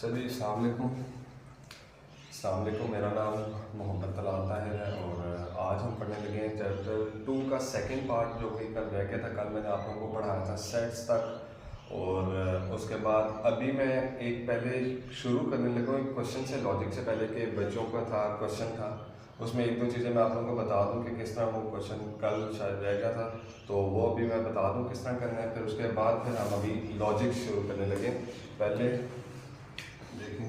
चलिए अस्सलाम वालेकुम। मेरा नाम मोहम्मद तलाल ताहिर है और आज हम पढ़ने लगे हैं चैप्टर 2 का सेकंड पार्ट, जो कि कल रह गया था। कल मैंने आप लोगों को पढ़ाया था सेट्स तक और उसके बाद अभी मैं एक पहले शुरू करने लगा हूँ एक क्वेश्चन से, लॉजिक से पहले के बच्चों का था क्वेश्चन था, उसमें एक दो चीज़ें मैं आप लोगों को बता दूं कि किस तरह वो क्वेश्चन कल शायद रह गया था, तो वो अभी मैं बता दूं किस तरह करना है। फिर उसके बाद फिर हम अभी लॉजिक शुरू करने लगे। पहले देखें,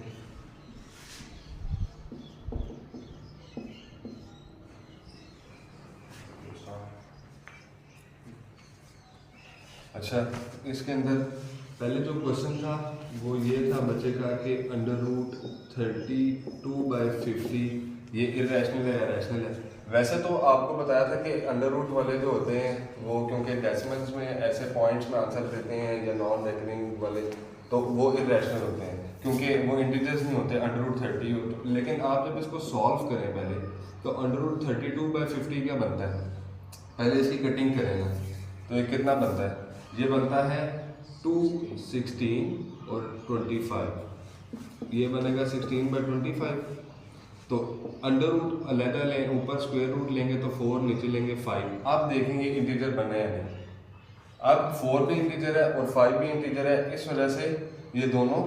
अच्छा, इसके अंदर पहले जो क्वेश्चन था वो ये था बच्चे का कि √32/50 ये इरेशनल है या रैशनल है। वैसे तो आपको बताया था कि अंडर रूट वाले जो होते हैं वो क्योंकि डेसिमल्स में ऐसे पॉइंट्स में आंसर देते हैं या नॉन रेकनिंग वाले, तो वो इरेशनल होते हैं क्योंकि वो इंटीजर्स नहीं होते, √30 होते। लेकिन आप जब इसको सॉल्व करें पहले, तो √32/50 क्या बनता है, पहले इसकी कटिंग करें ना, तो ये कितना बनता है, ये बनता है 2, 16 और 25। ये बनेगा 16/25। तो अंडर रूट अलग लें, ऊपर स्क्वायर रूट लेंगे तो 4, नीचे लेंगे 5। आप देखेंगे इंटीजर बने या नहीं। अब 4 भी इंटीजर है और 5 भी इंटीजर है, इस वजह से ये दोनों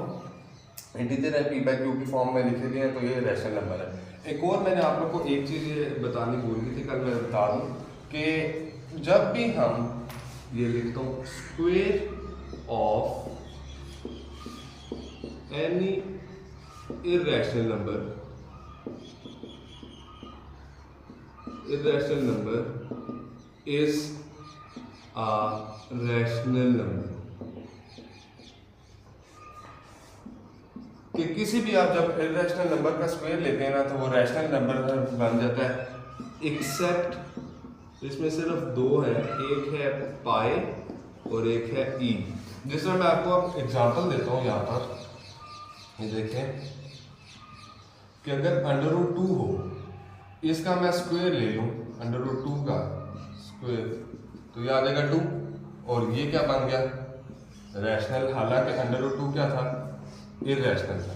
इंटीजर है, p/q की फॉर्म में लिखे गए हैं, तो ये रैशनल नंबर है। एक और मैंने आप लोग को एक चीज़ ये बतानी भूल गई थी, कल मैं बता दूँ कि जब भी हम ये लिखता हूँ square of any irrational number, irrational number is a rational number। कि किसी भी आप जब इरेशनल नंबर का स्क्वायर लेते हैं ना, तो वो रैशनल नंबर बन जाता है, एक्सेप्ट इसमें सिर्फ दो है, एक है पाई और एक है ई। जिस तरह मैं आपको अब एग्जांपल देता हूँ यहाँ पर, ये देखें कि अगर √2 हो, इसका मैं स्क्वायर ले लूँ, √2 का स्क्वायर, तो ये आ जाएगा 2 और ये क्या बन गया, रैशनल। हालांकि √2 क्या था, इरेशनल था।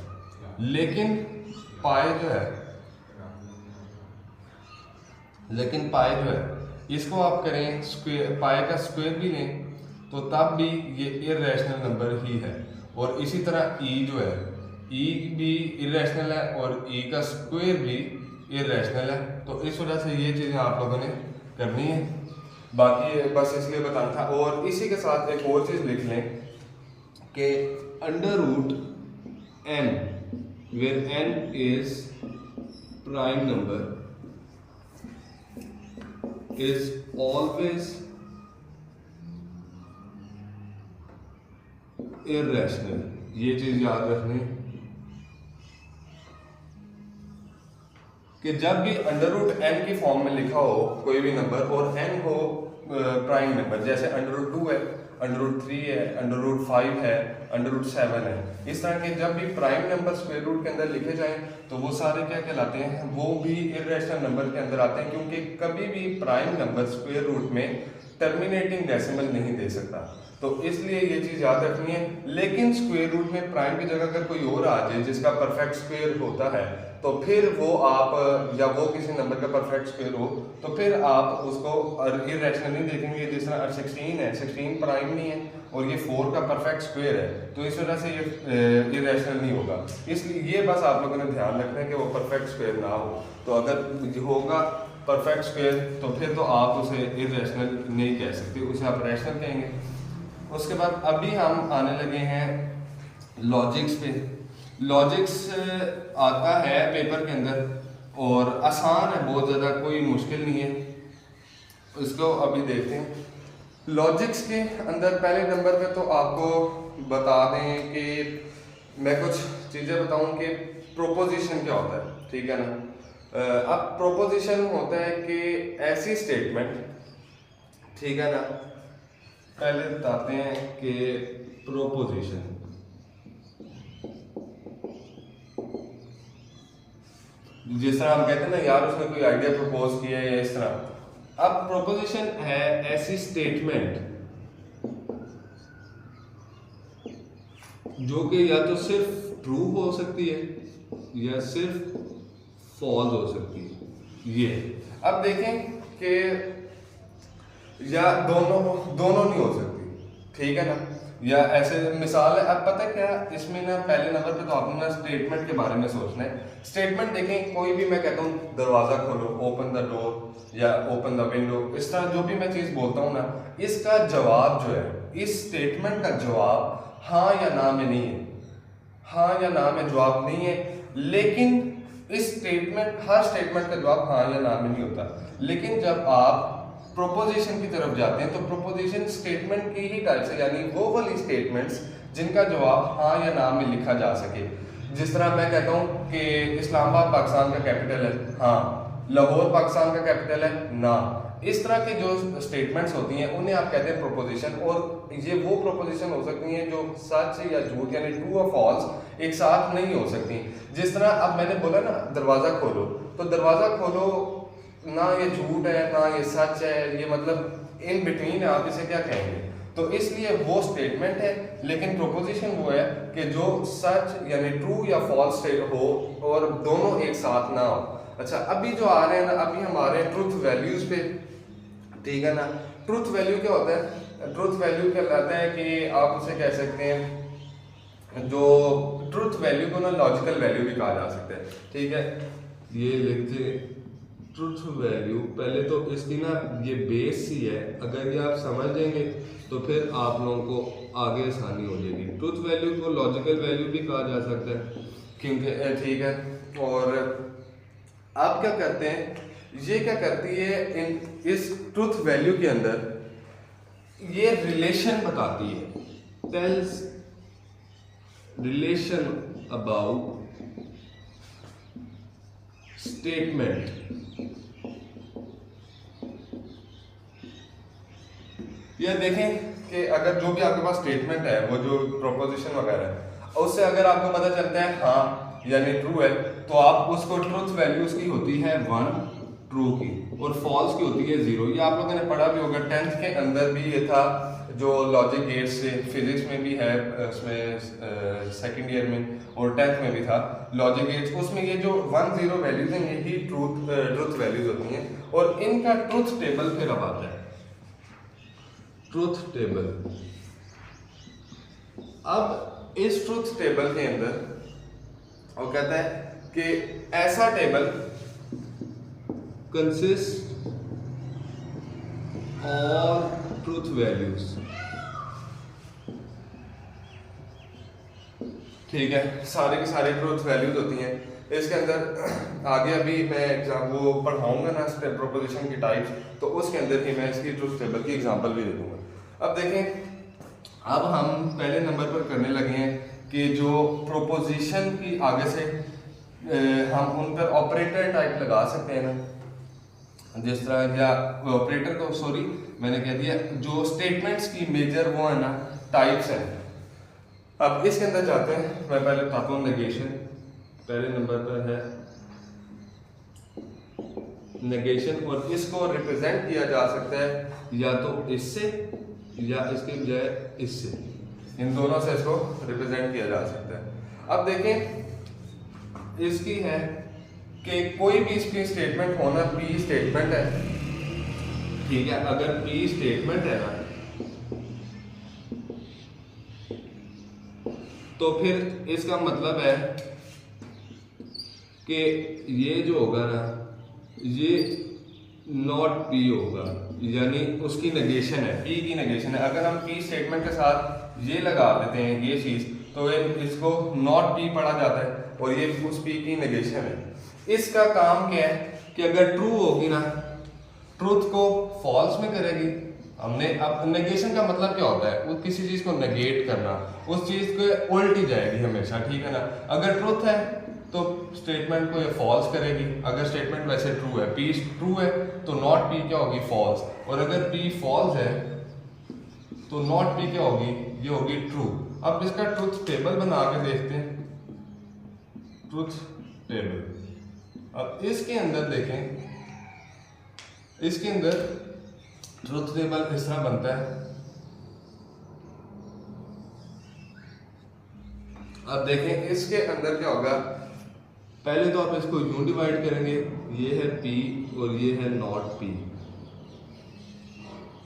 लेकिन पाई जो है इसको आप करें स्क्वायर, पाई का स्क्वायर भी लें तो तब भी ये इरेशनल नंबर ही है। और इसी तरह ई जो है, ई भी इरेशनल है और ई का स्क्वायर भी इरेशनल है। तो इस वजह से ये चीज़ें आप लोगों ने करनी है, बाकी बस इसलिए बताना था। और इसी के साथ एक और चीज़ लिख लें कि √n where n is prime number is always irrational। ये चीज़ याद रखनी कि जब भी √n की फॉर्म में लिखा हो कोई भी नंबर और n हो प्राइम नंबर, जैसे √2 है, √3 है, √5 है, √7 है, इस तरह के जब भी प्राइम नंबर स्क्वायर रूट के अंदर लिखे जाएं तो वो सारे क्या कहलाते हैं, वो भी इरेशनल नंबर के अंदर आते हैं, क्योंकि कभी भी प्राइम नंबर स्क्वायर रूट में टर्मिनेटिंग डेसिमल नहीं दे सकता। तो इसलिए ये चीज़ याद रखनी है। लेकिन स्क्वायर रूट में प्राइम की जगह अगर कोई और आ जाए जिसका परफेक्ट स्क्वायर होता है, तो फिर वो आप, या वो किसी नंबर का परफेक्ट स्क्वायर हो, तो फिर आप उसको इरेशनल नहीं देखेंगे। जिस तरह 16 है, 16 प्राइम नहीं है और ये 4 का परफेक्ट स्क्वायर है, तो इस वजह से ये इरेशनल नहीं होगा। इसलिए ये बस आप लोगों ने ध्यान रखना है कि वो परफेक्ट स्क्वायर ना हो। तो अगर होगा परफेक्ट स्क्वायर तो फिर तो आप उसे इरेशनल नहीं कह सकते, उसे आप रैशनल कहेंगे। उसके बाद अभी हम आने लगे हैं लॉजिक्स पे। लॉजिक्स आता है पेपर के अंदर और आसान है बहुत ज़्यादा, कोई मुश्किल नहीं है। इसको अभी देखते हैं। लॉजिक्स के अंदर पहले नंबर पे तो आपको बता दें कि मैं कुछ चीज़ें बताऊं कि प्रोपोजिशन क्या होता है, ठीक है ना। अब प्रोपोजिशन होता है कि ऐसी स्टेटमेंट, ठीक है ना, पहले बताते हैं कि प्रोपोजिशन जिस तरह हम कहते हैं ना, यार उसने कोई आइडिया प्रपोज किया है या इस तरह। अब प्रोपोजिशन है ऐसी स्टेटमेंट जो कि या तो सिर्फ ट्रू हो सकती है या सिर्फ फॉल्स हो सकती है। ये अब देखें कि या दोनों दोनों नहीं हो सकती, ठीक है ना, या ऐसे मिसाल है। अब पता है क्या, इसमें ना पहले नंबर पे तो आपने ना स्टेटमेंट के बारे में सोचना है। स्टेटमेंट देखें, कोई भी मैं कहता हूँ दरवाज़ा खोलो, ओपन द डोर या ओपन द विंडो, इस तरह जो भी मैं चीज़ बोलता हूँ ना, इसका जवाब जो है, इस स्टेटमेंट का जवाब हाँ या ना में नहीं है, हाँ या ना में जवाब नहीं है। लेकिन इस स्टेटमेंट, हर स्टेटमेंट का जवाब हाँ या ना में नहीं होता। लेकिन जब आप प्रोपोजिशन की तरफ जाते हैं तो प्रोपोजिशन स्टेटमेंट की ही टाइप से, यानी वो वाली स्टेटमेंट्स जिनका जवाब हाँ या ना में लिखा जा सके। जिस तरह मैं कहता हूँ कि इस्लामाबाद पाकिस्तान का कैपिटल है, हाँ। लाहौर पाकिस्तान का कैपिटल है, ना। इस तरह की जो स्टेटमेंट्स होती हैं उन्हें आप कहते हैं प्रोपोजिशन। और ये वो प्रोपोजिशन हो सकती हैं जो सच या झूठ यानी ट्रू और फॉल्स एक साथ नहीं हो सकती। जिस तरह अब मैंने बोला ना दरवाज़ा खोलो, तो दरवाज़ा खोलो ना ये झूठ है ना ये सच है, ये मतलब इन बिटवीन है, आप इसे क्या कहेंगे। तो इसलिए वो स्टेटमेंट है, लेकिन प्रोपोजिशन वो है कि जो सच यानी ट्रू या फॉल्स हो और दोनों एक साथ ना हो। अच्छा, अभी जो आ रहे हैं ना, अभी हम आ रहे हैं ट्रुथ वैल्यूज पे, ठीक है ना। ट्रुथ वैल्यू क्या होता है? ट्रुथ वैल्यू कहलाता है कि आप उसे कह सकते हैं, जो ट्रुथ वैल्यू को ना लॉजिकल वैल्यू भी कहा जा सकता है, ठीक है। ये लिखते ट्रुथ वैल्यू, पहले तो इसकी ना ये बेस ही है, अगर ये आप समझ जाएंगे तो फिर आप लोगों को आगे आसानी हो जाएगी। ट्रुथ वैल्यू को लॉजिकल वैल्यू भी कहा जा सकता है, क्योंकि ठीक है। और आप क्या करते हैं, ये क्या करती है, इस ट्रुथ वैल्यू के अंदर ये रिलेशन बताती है, टेल्स रिलेशन अबाउट स्टेटमेंट। ये देखें कि अगर जो भी आपके पास स्टेटमेंट है, वो जो प्रोपोजिशन वगैरह है, उससे अगर आपको पता चलता है हाँ यानी ट्रू है, तो आप उसको ट्रुथ वैल्यू उसकी होती है 1 ट्रू की, और फॉल्स की होती है 0। ये आप लोगों ने पढ़ा भी होगा, 10th के अंदर भी ये था, जो लॉजिक गेट्स से फिजिक्स में भी है, उसमें सेकंड ईयर में, और 10th में भी था लॉजिक गेट्स। उसमें ये जो 1 0 वैल्यूज हैं, यही ट्रुथ वैल्यूज होती हैं, और इनका ट्रुथ टेबल फिर अब आता है। ट्रुथ टेबल, अब इस ट्रुथ टेबल के अंदर वो कहता है कि ऐसा table consist all truth values, ठीक है, सारे के सारे ट्रुथ वैल्यूज होती हैं इसके अंदर। आगे अभी मैं एग्जाम वो पढ़ाऊंगा ना प्रोपोजिशन की टाइप्स, तो उसके अंदर ही मैं इसकी ट्रुथ टेबल की एग्जांपल भी दे दूंगा। अब देखें, अब हम पहले नंबर पर करने लगे हैं कि जो प्रोपोजिशन की आगे से हम उन पर ऑपरेटर टाइप लगा सकते हैं ना, जिस तरह, या ऑपरेटर को सॉरी मैंने कह दिया, जो स्टेटमेंट्स की मेजर वो है ना टाइप्स हैं। अब इसके अंदर जाते हैं, मैं पहले बताता हूँ नेगेशन। पहले नंबर पर है नेगेशन, और इसको रिप्रेजेंट किया जा सकता है या तो इससे या इसके बजाय इससे, इन दोनों से इसको रिप्रेजेंट किया जा सकता है। अब देखें, इसकी है कि कोई भी इसकी स्टेटमेंट होना, पी स्टेटमेंट है, ठीक है। अगर पी स्टेटमेंट है ना, तो फिर इसका मतलब है कि ये जो होगा ना, ये नॉट पी होगा, यानी उसकी नेगेशन है, पी की नेगेशन है। अगर हम पी स्टेटमेंट के साथ ये लगा देते हैं ये चीज़, तो इसको नॉट पी पढ़ा जाता है, और ये उस पी की नेगेशन है। इसका काम क्या है कि अगर ट्रू होगी ना, ट्रूथ को फॉल्स में करेगी। हमने अब नेगेशन का मतलब क्या होता है, वो किसी चीज़ को नेगेट करना, उस चीज़ को उल्टी जाएगी हमेशा, ठीक है ना। अगर ट्रूथ है तो स्टेटमेंट को ये फॉल्स करेगी। अगर स्टेटमेंट वैसे ट्रू है, पी ट्रू है, तो नॉट पी क्या होगी, फॉल्स। और अगर पी फॉल्स है तो नॉट पी क्या होगी, ये होगी ट्रू। अब इसका ट्रुथ टेबल बना के देखते हैं, ट्रुथ टेबल। अब इसके अंदर देखें, इसके अंदर ट्रुथ टेबल इस तरह बनता है। अब देखें इसके अंदर क्या होगा। पहले तो आप इसको यूं डिवाइड करेंगे, ये है P और ये है नॉट P।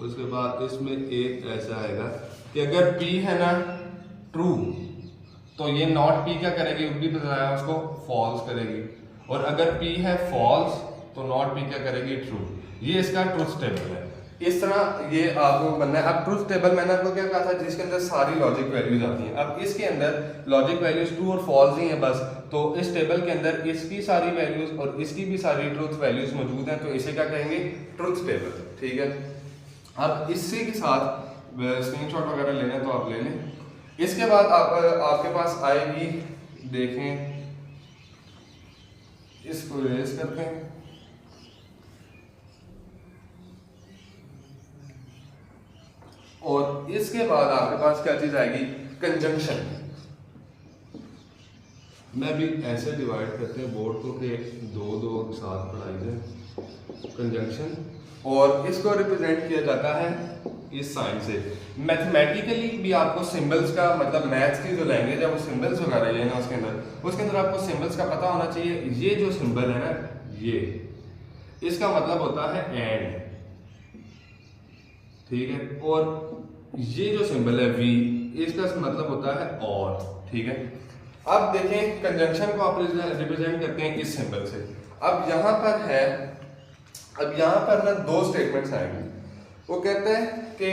उसके बाद इसमें एक ऐसा आएगा कि अगर P है ना ट्रू तो ये नॉट P क्या करेगी, भी बताया उसको, फॉल्स करेगी। और अगर P है फॉल्स तो नॉट P क्या करेगी, ट्रू। ये इसका ट्रूथ टेबल है। इस तरह ये आपको बनना है। अब ट्रूथ टेबल मैंने आपको क्या कहा था, जिसके अंदर सारी लॉजिक वैल्यूज आती हैं। अब इसके अंदर लॉजिक वैल्यूज ट्रू और फॉल्स ही हैं बस, तो इस टेबल के अंदर इसकी सारी वैल्यूज और इसकी भी सारी ट्रूथ वैल्यूज मौजूद हैं, तो इसे क्या कहेंगे, ट्रूथ टेबल। ठीक है, अब इसी के साथ स्क्रीनशॉट वगैरह लेना तो आप ले लें। इसके बाद आपके पास आएगी, देखें इसको इरेज करते हैं, और इसके बाद आपके पास क्या चीज आएगी, कंजंक्शन। मैं भी ऐसे डिवाइड करते हैं बोर्ड को कि दो दो साथ पढ़ाई जाए, कंजंक्शन। और इसको रिप्रेजेंट किया जाता है इस साइन से। मैथमेटिकली भी आपको सिंबल्स का, मतलब मैथ्स की जो लैंग्वेज है वो सिंबल्स वगैरह है ना, उसके अंदर आपको सिंबल्स का पता होना चाहिए। ये जो सिंबल है ना, ये इसका मतलब होता है एंड, ठीक है। और ये जो सिंबल है V, इसका मतलब होता है और, ठीक है। अब देखें कंजंक्शन को आप रिप्रेजेंट करते हैं इस सिंबल से। अब यहाँ पर है, अब यहाँ पर ना दो स्टेटमेंट्स आएंगे। वो कहते हैं कि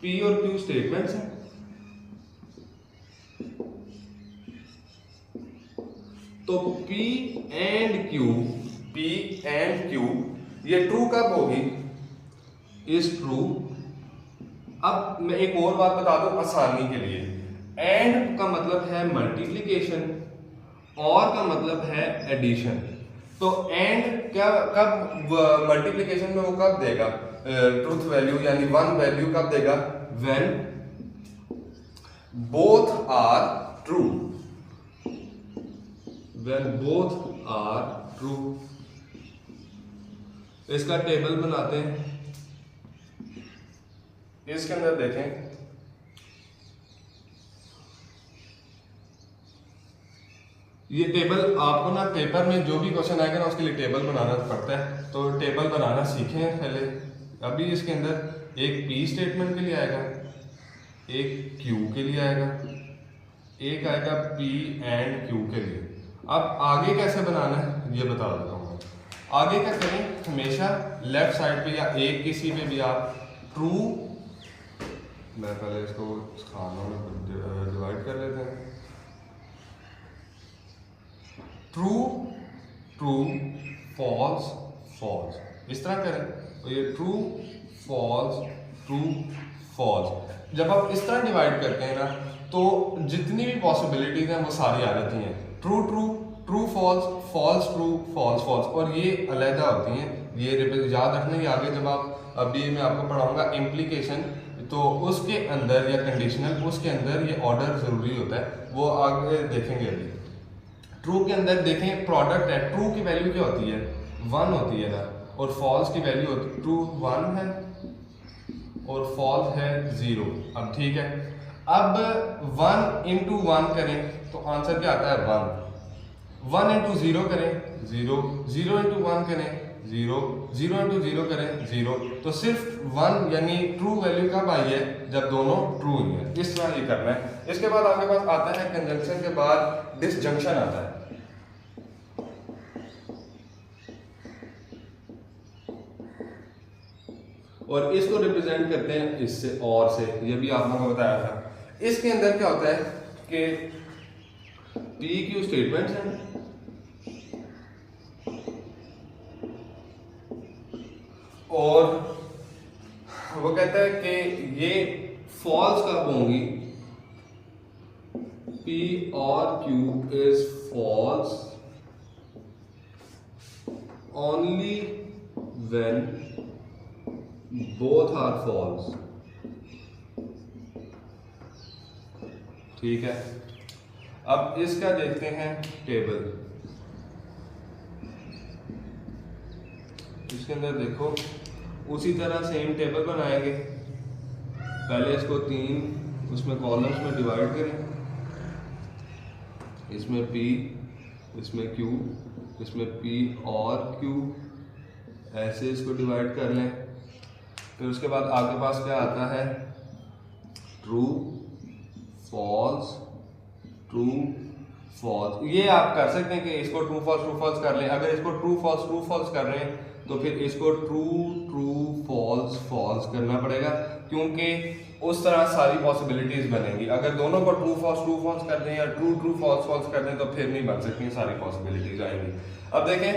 P और Q स्टेटमेंट्स हैं, तो P एंड Q ये ट्रू कब होगी, इज ट्रू। अब मैं एक और बात बता दूं आसानी के लिए, एंड का मतलब है मल्टीप्लिकेशन, और का मतलब है एडिशन। तो एंड क्या, कब मल्टीप्लिकेशन में वो कब देगा ट्रूथ वैल्यू, यानी वन वैल्यू कब देगा, when both are true, when both are true. इसका टेबल बनाते हैं। इसके अंदर देखें, ये टेबल आपको ना पेपर में जो भी क्वेश्चन आएगा ना उसके लिए टेबल बनाना पड़ता है, तो टेबल बनाना सीखें पहले। अभी इसके अंदर एक P स्टेटमेंट के लिए आएगा, एक Q के लिए आएगा, एक आएगा P एंड Q के लिए। अब आगे कैसे बनाना है ये बता देता हूँ। आगे क्या करें, हमेशा लेफ्ट साइड पे या एक किसी पे भी आप ट्रू, मैं पहले इसको खानों में डिवाइड कर लेते हैं, ट्रू ट्रू फॉल्स फॉल्स, इस तरह करें तो ये ट्रू फॉल्स। जब आप इस तरह डिवाइड करते हैं ना, तो जितनी भी पॉसिबिलिटीज हैं वो सारी आ जाती हैं, true true, true false, false true, false false, और ये अलहदा होती हैं। ये याद रखना, ये आगे जब आप, अभी मैं आपको पढ़ाऊंगा इम्प्लीकेशन, तो उसके अंदर या कंडीशनल, उसके अंदर ये ऑर्डर जरूरी होता है, वो आगे देखेंगे। अभी ट्रू के अंदर देखें प्रोडक्ट है, ट्रू की वैल्यू क्या होती है, 1 होती है ना, और फॉल्स की वैल्यू होती है, ट्रू 1 है और फॉल्स है 0। अब ठीक है, अब 1 इंटू 1 करें तो आंसर क्या आता है 1। 1 इंटू 0 करें 0, 0 इंटू 1 करें 0, 0 इंटू 0 करें 0। तो सिर्फ 1 यानी ट्रू वैल्यू कब आई है, जब दोनों ट्रू हुई है। इस तरह ये करना है। इसके बाद आपके पास आता है कंजंक्शन के बाद डिसजंक्शन आता है। और इसको रिप्रेजेंट करते हैं इससे, और से, ये भी आप लोगों को बताया था। इसके अंदर क्या होता है कि PQ स्टेटमेंट्स हैं, और वो कहता है कि ये फॉल्स कब होंगी, P और Q is false only when both are false. ठीक है, अब इसका देखते हैं टेबल। इसके अंदर देखो उसी तरह सेम टेबल बनाएंगे। पहले इसको 3 उसमें कॉलम्स में डिवाइड करें, इसमें P, इसमें Q, इसमें P और Q, ऐसे इसको डिवाइड कर लें। फिर उसके बाद आपके पास क्या आता है, ट्रू फॉल्स ट्रू फॉल्स। ये आप कर सकते हैं कि इसको ट्रू फॉल्स कर लें। अगर इसको ट्रू फॉल्स कर रहे हैं तो फिर इसको ट्रू फॉल्स करना पड़ेगा, क्योंकि उस तरह सारी पॉसिबिलिटीज बनेंगी। अगर दोनों को ट्रू फॉल्स कर दें या ट्रू फॉल्स कर दें तो फिर नहीं बन सकती, सारी पॉसिबिलिटीज आएंगी। अब देखें,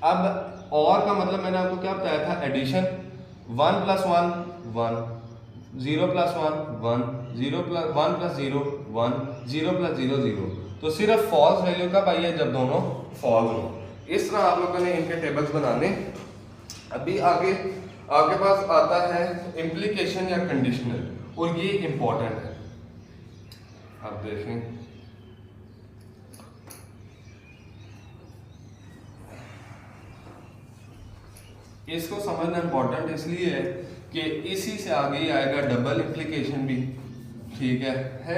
अब और का मतलब मैंने आपको क्या बताया था, एडिशन। 1 + 1 1, 0 + 1 1, 0 + 1 + 0 1, 0 + 0 0। तो सिर्फ फॉल्स वैल्यू कब आई है, जब दोनों फॉल्स हो। इस तरह आप लोगों ने इनके टेबल्स बनाने। अभी आगे आपके पास आता है इम्प्लीकेशन या कंडीशनल, और ये इंपॉर्टेंट है। आप देखें, इसको समझना इंपॉर्टेंट इसलिए है कि इसी से आगे ही आएगा डबल इम्प्लीकेशन भी। ठीक है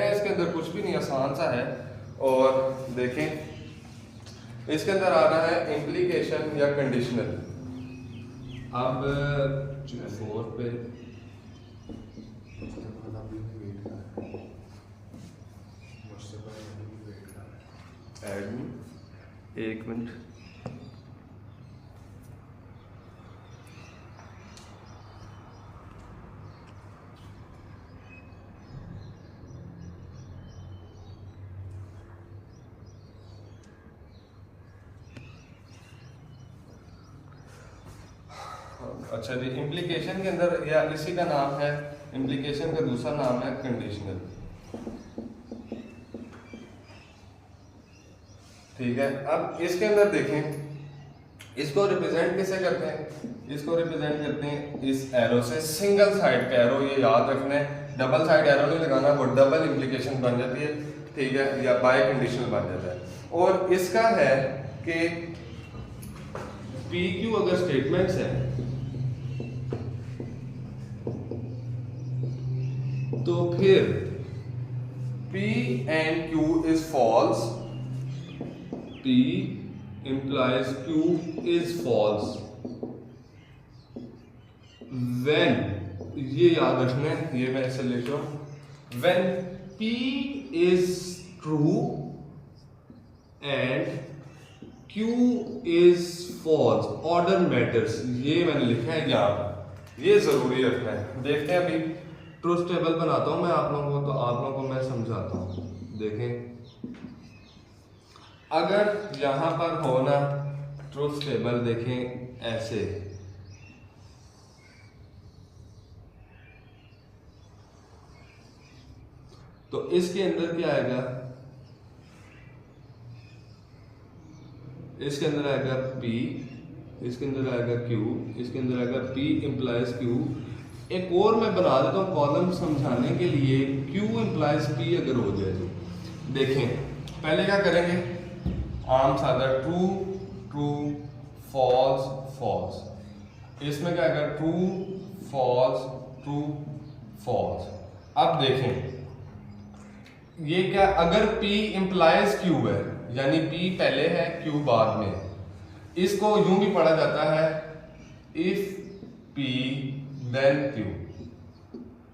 इसके अंदर कुछ भी नहीं, आसान सा है। और देखें, इसके अंदर आ रहा है इम्प्लीकेशन या कंडीशनल। अब 4 पे एक मिनट, अच्छा जी। इम्प्लीकेशन के अंदर या इसी का नाम है, इम्प्लीकेशन का दूसरा नाम है कंडीशनल। ठीक है, अब इसके अंदर देखें, इसको रिप्रेजेंट कैसे करते हैं, इसको रिप्रेजेंट करते हैं इस एरो से। सिंगल साइड का एरो, ये याद रखना है, डबल साइड एरो नहीं लगाना, वो डबल इम्प्लीकेशन बन जाती है। ठीक है, या बाय कंडीशनल बन जाता है। और इसका है कि PQ अगर स्टेटमेंट्स है तो फिर P and Q is false, P implies Q is false when, ये याद रखना है, ये मैं ऐसे लिख रहा हूं, when P is true and Q is false, order matters। ये मैंने लिखा है यहाँ पर, ये जरूरी रखना है। देखते हैं, अभी ट्रूथ टेबल बनाता हूं मैं आप लोगों को, तो आप लोगों को मैं समझाता हूं। देखें, अगर यहां पर हो ना ट्रूथ टेबल, देखें ऐसे, तो इसके अंदर क्या आएगा, इसके अंदर आएगा P, इसके अंदर आएगा Q, इसके अंदर आएगा P implies Q। एक और मैं बना देता हूँ कॉलम समझाने के लिए, Q implies P अगर हो जाए तो। देखें, पहले क्या करेंगे, आम सादा ट्रू ट्रू फॉल्स फॉल्स। इसमें क्या आएगा, ट्रू फॉल्स ट्रू फॉल्स। अब देखें, ये क्या, अगर P implies Q है, यानी P पहले है Q बाद में, इसको यूं भी पढ़ा जाता है if P then Q।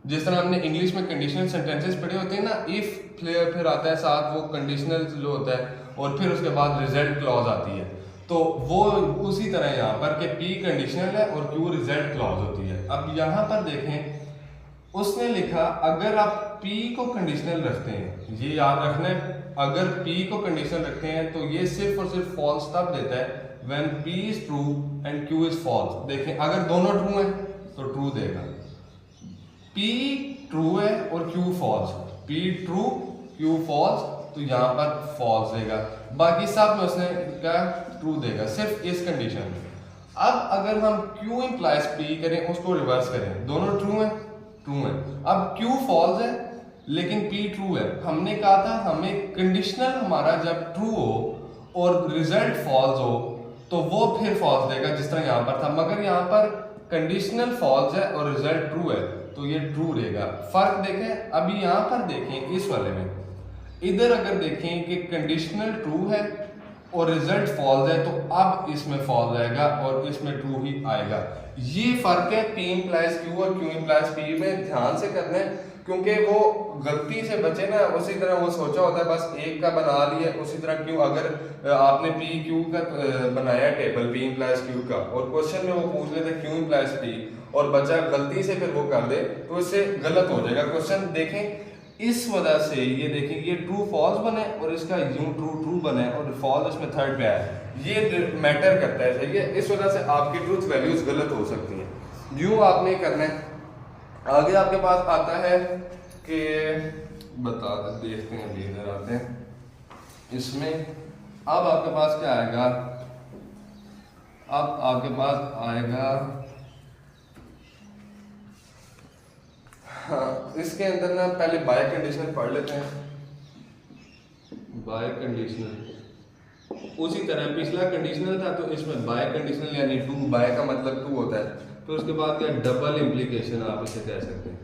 जिस तरह हमने इंग्लिश में कंडीशनल सेंटेंसेस पढ़े होते हैं ना, इफ फिर आता है साथ वो कंडीशनल जो होता है, और फिर उसके बाद रिजल्ट क्लॉज आती है। तो वो उसी तरह यहाँ पर कि P कंडीशनल है और Q रिजल्ट क्लॉज होती है। अब यहाँ पर देखें, उसने लिखा अगर आप P को कंडीशनल रखते हैं, ये याद रखना है, अगर P को कंडीशनल रखते हैं तो ये सिर्फ और सिर्फ फॉल्स तब देता है when P is true and Q is false। देखें, अगर दोनों ट्रू हैं तो ट्रू देगा, P ट्रू है और Q false, P true Q false, तो यहाँ पर फॉल्स देगा। बाकी सब में उसने क्या ट्रू देगा, सिर्फ इस कंडीशन में। अब अगर हम Q implies P करें, उसको रिवर्स करें, दोनों ट्रू हैं, ट्रू है। अब Q फॉल्स है लेकिन P ट्रू है। हमने कहा था हमें कंडीशनल हमारा जब ट्रू हो और रिजल्ट फॉल्स हो तो वो फिर फॉल्स देगा, जिस तरह यहाँ पर था। मगर यहाँ पर कंडीशनल फॉल्स है और रिजल्ट ट्रू है, तो ये ट्रू देगा। फर्क देखें, अभी यहाँ पर देखें इस वाले में, इधर अगर देखें कि कंडीशनल ट्रू है और रिजल्ट फॉल्स है, तो अब इसमें फॉल्स आएगा और इसमें ट्रू ही आएगा। ये फर्क है पी इम्प्लाइज क्यू और क्यू इम्प्लाइज पी में। ध्यान से करना है, क्योंकि वो गलती से बचे ना, उसी तरह वो सोचा होता है बस एक का बना लिया, उसी तरह क्यू अगर आपने पी क्यू का बनाया टेबल पी इम्प्लाइज क्यू का, और क्वेश्चन में वो पूछ लेते क्यू इम्प्लाइज पी और बच्चा गलती से फिर वो कर दे, तो इससे गलत हो जाएगा क्वेश्चन। देखें इस वजह से ये देखें ये ट्रू फॉल्स बने और इसका यूं ट्रू ट्रू बने और फॉल्स इसमें थर्ड पे आए, ये मैटर करता है, सही है। इस वजह से आपकी ट्रूथ वैल्यूज गलत हो सकती हैं। यूं आपने करना है। आगे आपके पास आता है कि देखते हैं, अभी इधर आते हैं इसमें। अब आपके पास क्या आएगा, अब आपके पास आएगा, हाँ इसके अंदर ना पहले बाय कंडीशनल पढ़ लेते हैं। बाय कंडीशनल उसी तरह पिछला कंडीशनल था, तो इसमें बाय कंडीशनल यानी टू, बाय का मतलब टू होता है। तो उसके बाद क्या डबल इम्प्लीकेशन आप इसे कह सकते हैं।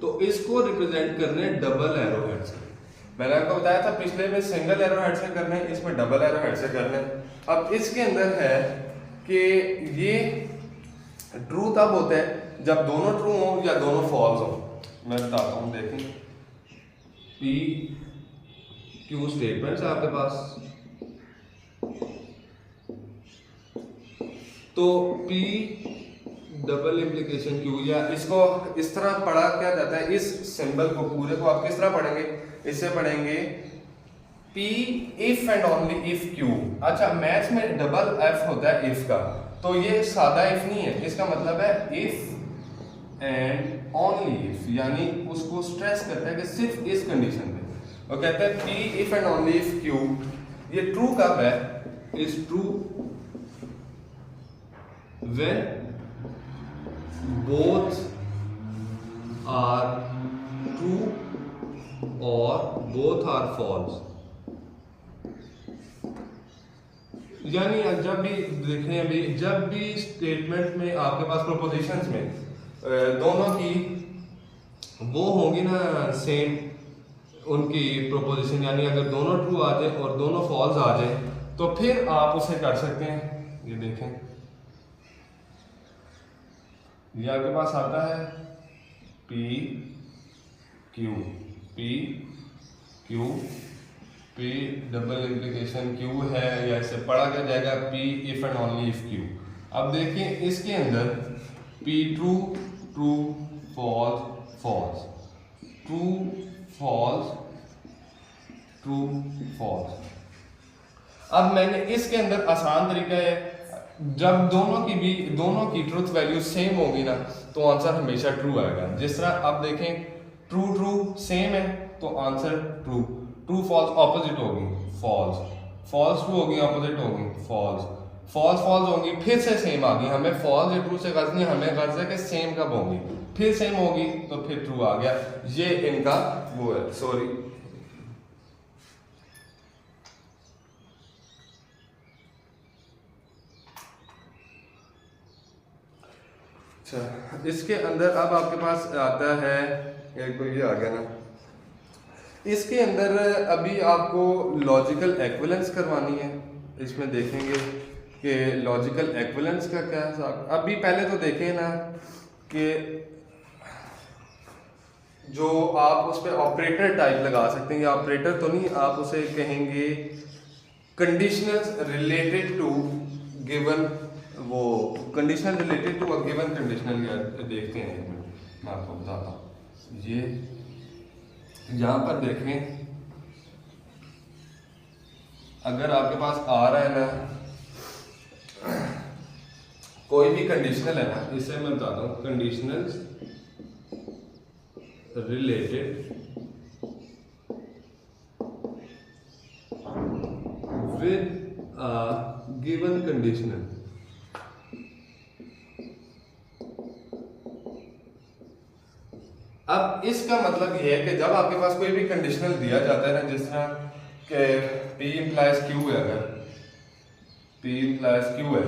तो इसको रिप्रेजेंट करने डबल एरो हेड से। मैंने आपको बताया था पिछले में सिंगल एरो हेड से करना है, इसमें डबल एरो हेड से करना है। अब इसके अंदर है कि ये ट्रू तब होता है जब दोनों ट्रू हो या दोनों फॉल्स हो। मैं बताता हूँ, देखें पी क्यू स्टेटमेंट्स आपके पास, तो P डबल इम्प्लीकेशन क्यू, या इसको इस तरह पढ़ा क्या जाता है, इस सिंबल को पूरे को आप किस तरह पढ़ेंगे, इससे पढ़ेंगे P if and only if Q। अच्छा मैथ्स में डबल F होता है इफ का, तो ये सादा इफ नहीं है, इसका मतलब है इफ एंड ओनली इफ, यानी उसको स्ट्रेस करता है कि सिर्फ इस कंडीशन में। वो कहता है P if and only if Q। ये ट्रू कब है, is true when both are true or both are false। यानी जब भी देखें, अभी जब भी स्टेटमेंट में आपके पास प्रोपोजिशंस में दोनों की वो होंगी ना सेम उनकी प्रोपोजिशन, यानी अगर दोनों ट्रू आ जाए और दोनों फॉल्स आ जाए, तो फिर आप उसे कर सकते हैं। ये देखें, ये आपके पास आता है P Q, P Q, P double implication Q है, या इसे पढ़ा क्या जाएगा P if and only if Q। अब देखिए इसके अंदर P true true false false, true false true false. अब मैंने इसके अंदर आसान तरीका है, जब दोनों की ट्रूथ वैल्यू सेम होगी ना, तो आंसर हमेशा ट्रू आएगा। जिस तरह आप देखें ट्रू ट्रू सेम है तो answer true, true false opposite होगी फॉल्स, फॉल्स ट्रू होगी ऑपोजिट होगी फॉल्स, फॉल्स फॉल्स होगी फिर से सेम आ गई। हमें फॉल्स या ट्रू से गर्ज नहीं, हमें गर्ज है कि सेम कब होगी, फिर सेम होगी तो फिर ट्रू आ गया। ये इनका वो है, सॉरी अच्छा। इसके अंदर अब आपके पास आता है एक तो ये आ गया ना, इसके अंदर अभी आपको लॉजिकल एक्विवेलेंस करवानी है। इसमें देखेंगे कि लॉजिकल एक्विवेलेंस का क्या हिसाब। अभी पहले तो देखें ना कि जो आप उस पर ऑपरेटर टाइप लगा सकते हैं, या ऑपरेटर तो नहीं, आप उसे कहेंगे कंडीशनल्स रिलेटेड टू गिवन, वो conditional related to a given conditional. देखते हैं, मैं आपको बताता हूँ। ये यहाँ पर देखें, अगर आपके पास आ रहा है ना कोई भी कंडीशनल है ना, इससे मैं बताता हूँ conditionals related with a given conditional. अब इसका मतलब ये है कि जब आपके पास कोई भी कंडीशनल दिया जाता है ना, जिस तरह कि P इम्प्लाइज Q है, अगर P इम्प्लाइज Q है,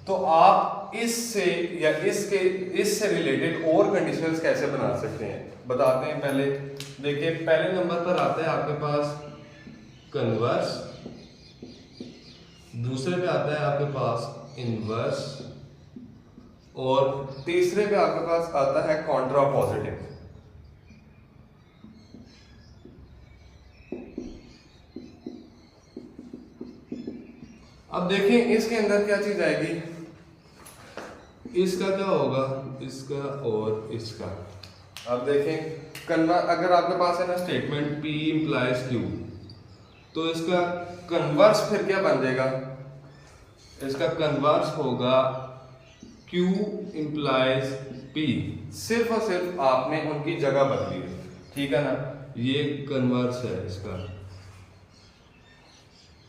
तो आप इससे या इससे रिलेटेड और कंडीशंस कैसे बना सकते हैं बताते हैं। पहले देखिए, पहले नंबर पर आता है आपके पास कन्वर्स, दूसरे पे आता है आपके पास इनवर्स, और तीसरे पे आपके पास आता है कॉन्ट्रा पॉजिटिव। अब देखें इसके अंदर क्या चीज आएगी, इसका क्या होगा, इसका और इसका। अब देखें अगर आपके पास है ना स्टेटमेंट P implies Q, तो इसका कन्वर्स फिर क्या बन जाएगा, इसका कन्वर्स होगा Q implies P। सिर्फ और सिर्फ आपने उनकी जगह बदली है, ठीक है ना। ये कन्वर्स है इसका,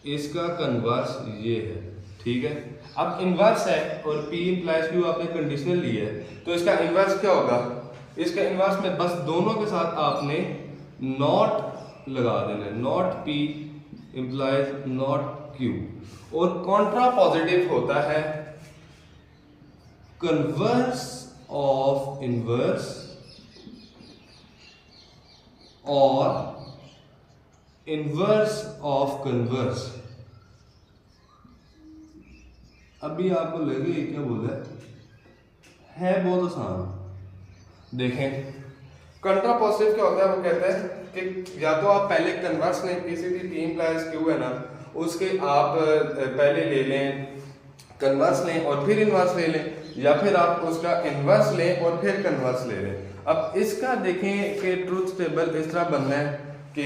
इसका कन्वर्स ये है, ठीक है। अब इनवर्स है और P implies Q आपने कंडीशनल ली है, तो इसका इनवर्स क्या होगा, इसका इनवर्स में बस दोनों के साथ आपने नॉट लगा देना है, not P implies not Q। और कॉन्ट्रा पॉजिटिव होता है कन्वर्स ऑफ इनवर्स और इनवर्स ऑफ कन्वर्स। अभी आपको लगे ये क्या बोला है बहुत आसान। देखें कंट्रा पॉजिटिव क्या होता है, वो कहता है कि या तो आप पहले कन्वर्स लें, किसी भी P implies Q है ना, उसके आप पहले ले लें कन्वर्स लें और फिर इनवर्स ले लें, या फिर आप उसका इनवर्स लें और फिर कन्वर्स ले लें। अब इसका देखें कि ट्रूथ टेबल इस तरह बनना है कि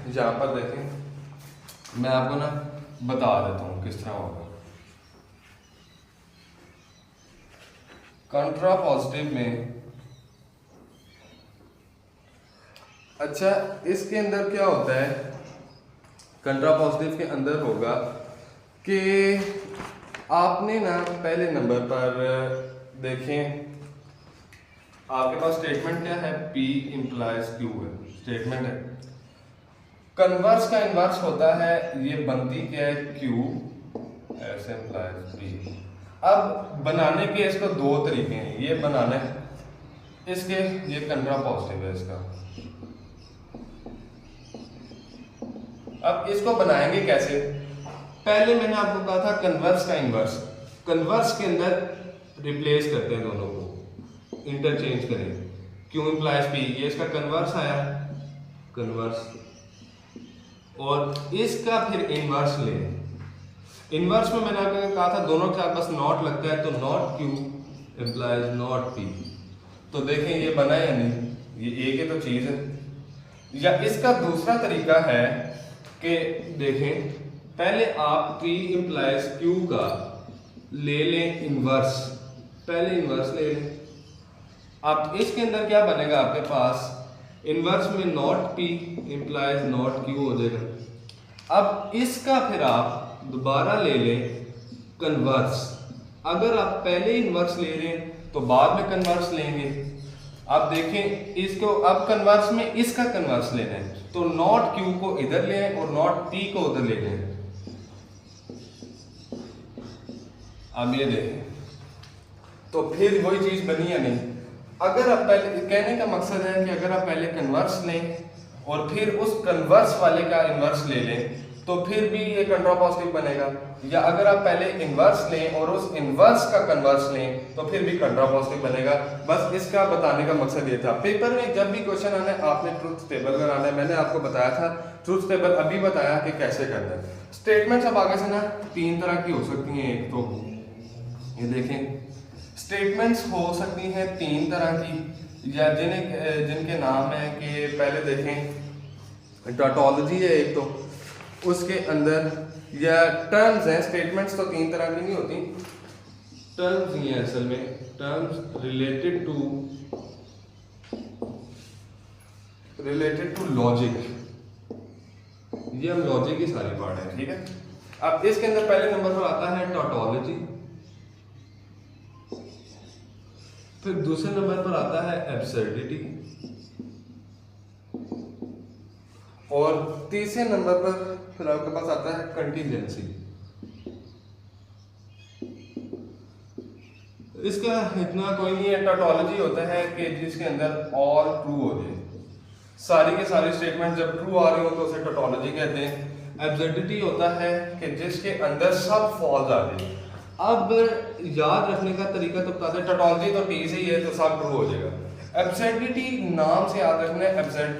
यहाँ पर देखें, मैं आपको ना बता देता हूँ किस तरह होगा। कंट्रा पॉजिटिव में अच्छा इसके अंदर क्या होता है, कंट्रा पॉजिटिव के अंदर होगा कि आपने ना पहले नंबर पर देखें आपके पास स्टेटमेंट क्या है, P implies Q है, स्टेटमेंट है। कन्वर्स का इनवर्स होता है, ये बनती क्या है Q S implies P। अब बनाने के इसको दो तरीके हैं, ये बनाना है इसके, ये कंट्रा पॉजिटिव है इसका। अब इसको बनाएंगे कैसे, पहले मैंने आपको कहा था कन्वर्स का इनवर्स, कन्वर्स के अंदर रिप्लेस करते हैं दोनों को, इंटरचेंज करें। Q implies P, ये इसका कन्वर्स आया, कन्वर्स, और इसका फिर इनवर्स लें। इनवर्स में मैंने आपको कहा था दोनों के साथ बस नॉट लगता है, तो not Q implies not P। तो देखें ये बना या नहीं, ये एक ही तो चीज है। या इसका दूसरा तरीका है कि देखें पहले आप P implies Q का ले लें इनवर्स, पहले इनवर्स ले लें। अब इसके अंदर क्या बनेगा आपके पास, इनवर्स में not P implies not Q हो जाएगा। अब इसका फिर आप दोबारा ले लें कन्वर्स, अगर आप पहले इनवर्स ले रहे हैं तो बाद में कन्वर्स लेंगे। अब देखें इसको, अब कन्वर्स में इसका कन्वर्स लेना है, तो नॉट Q को इधर ले और नॉट P को उधर ले लें। अब ये देखें तो फिर वही चीज बनी या नहीं। अगर आप पहले, कहने का मकसद है कि अगर आप पहले कन्वर्स लें और फिर उस कन्वर्स वाले का इनवर्स ले लें तो फिर भी ये कंट्रा पॉजिटिव बनेगा, या अगर आप पहले इनवर्स लें और उस इनवर्स का कन्वर्स लें तो फिर भी कंट्रा पॉजिटिव बनेगा। बस इसका बताने का मकसद ये था। पेपर में जब भी क्वेश्चन आना है आपने ट्रूथ टेबल बनाना है, मैंने आपको बताया था ट्रूथ टेबल, अभी बताया कि कैसे करना है। स्टेटमेंट्स अब आगे से ना तीन तरह की हो सकती हैं। एक तो ये देखें स्टेटमेंट्स हो सकती हैं तीन तरह की, या जिनके नाम है कि पहले देखें टॉटोलॉजी है एक, तो उसके अंदर या टर्म्स हैं। स्टेटमेंट्स तो तीन तरह की नहीं होती, टर्म्स ही हैं असल में, टर्म्स रिलेटेड टू लॉजिक, ये हम लॉजिक की सारी पार्ट है, ठीक है। अब इसके अंदर पहले नंबर पर आता है टॉटोलॉजी, फिर दूसरे नंबर पर आता है एब्सर्डिटी, और तीसरे नंबर पर फिर आपके पास आता है कंटीजेंसी। इसका इतना कोई कोई नहीं है, टोटोलॉजी होता है कि जिसके अंदर ऑल ट्रू हो जाए, सारी के सारी स्टेटमेंट जब ट्रू आ रही हो तो उसे टोटोलॉजी कहते हैं। एब्सर्डिटी होता है कि जिसके अंदर सब फॉल्स आ जाए। अब याद रखने का तरीका तो बता दें। टोटोलॉजी तो टी से ही है तो सब ट्रू हो जाएगा। एब्सर्डिटी नाम से याद रखना है। एब्सर्ड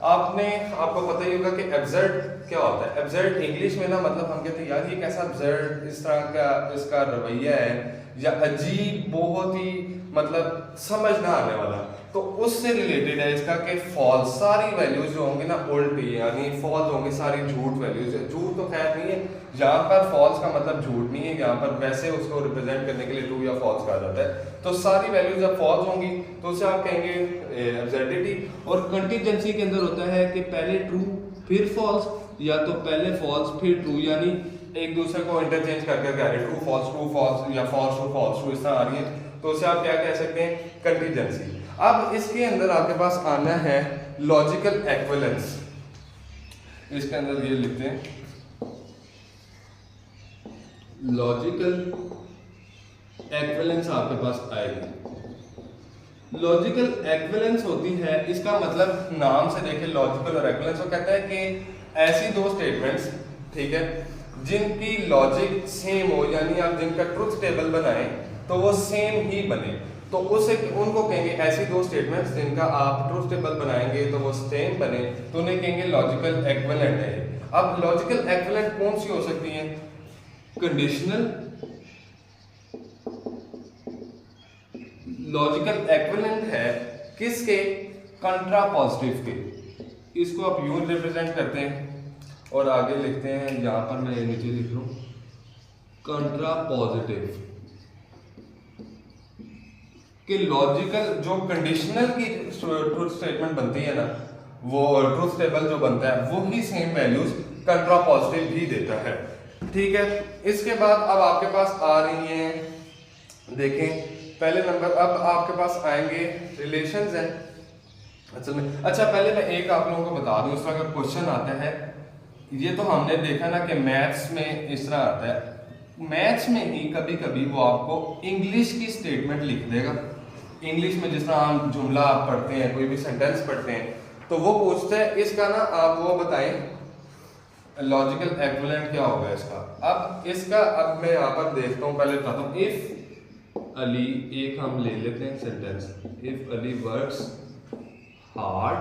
आपको पता ही होगा कि एब्सर्ड क्या होता है। एब्सर्ड इंग्लिश में ना मतलब हम कहते हैं यार ये कैसा एब्सर्ड इस तरह का इसका रवैया है या अजीब, बहुत ही मतलब समझ ना आने वाला, तो उससे रिलेटेड है इसका कि फॉल्स सारी वैल्यूज जो होंगी ना उल्टी, यानी फॉल्स होंगी सारी झूठ वैल्यूज है। झूठ तो खैर नहीं है यहाँ पर, फॉल्स का मतलब झूठ नहीं है यहाँ पर, वैसे उसको रिप्रेजेंट करने के लिए ट्रू या फॉल्स कहा जाता है। तो सारी वैल्यूज जब फॉल्स होंगी तो उसे आप कहेंगे एब्सर्डिटी। और कंटीजेंसी के अंदर होता है कि पहले ट्रू फिर फॉल्स, या तो पहले फॉल्स फिर ट्रू, यानी एक दूसरे को इंटरचेंज करके कह रहे हैं ट्रू फॉल्स या फॉल्स ट्रू इस तरह आ रही है, तो उसे आप क्या कह सकते हैं, कंटीजेंसी। अब इसके अंदर आपके पास आना है लॉजिकल एक्विवेलेंस। इसके अंदर ये लिखते हैं लॉजिकल एक्विवेलेंस आपके पास आएगी। लॉजिकल एक्विवेलेंस होती है, इसका मतलब नाम से देखें लॉजिकल और एक्विवेलेंस, वो कहता है कि ऐसी दो स्टेटमेंट्स, ठीक है, जिनकी लॉजिक सेम हो, यानी आप जिनका ट्रुथ टेबल बनाएं तो वो सेम ही बने, तो उसे उनको कहेंगे ऐसी दो स्टेटमेंट्स जिनका आप ट्रुथ टेबल बनाएंगे तो वो सेम बने, तो उन्हें कहेंगे लॉजिकल एक्विवेलेंट है। अब लॉजिकल एक्विवेलेंट कौन सी हो सकती है? कंडीशनल। लॉजिकल एक्विवेलेंट है किसके? कंट्रापोजिटिव के। इसको आप यूं रिप्रेजेंट करते हैं और आगे लिखते हैं, यहाँ पर मैं ये नीचे लिख रहा हूं कंट्रापोजिटिव कि लॉजिकल जो कंडीशनल की ट्रुथ स्टेटमेंट बनती है ना, वो ट्रुथ टेबल जो बनता है वो ही सेम वैल्यूज कंट्रापोजिटिव भी देता है, ठीक है। इसके बाद अब आपके पास आ रही हैं, देखें पहले नंबर, अब आपके पास आएंगे रिलेशंस हैं असल में। अच्छा पहले मैं एक आप लोगों को बता दूं, इस तरह का क्वेश्चन आता है, ये तो हमने देखा ना कि मैथ्स में इस तरह आता है, मैथ्स में ही कभी कभी वो आपको इंग्लिश की स्टेटमेंट लिख देगा। इंग्लिश में जिस तरह हम जुमला आप पढ़ते हैं, कोई भी सेंटेंस पढ़ते हैं, तो वो पूछता है इसका ना आप वो बताएं लॉजिकल एक्विवेलेंट क्या होगा इसका। अब इसका अब मैं यहाँ पर देखता हूँ, पहले बताता हूँ। इफ अली, एक हम ले लेते हैं sentence, if Ali works hard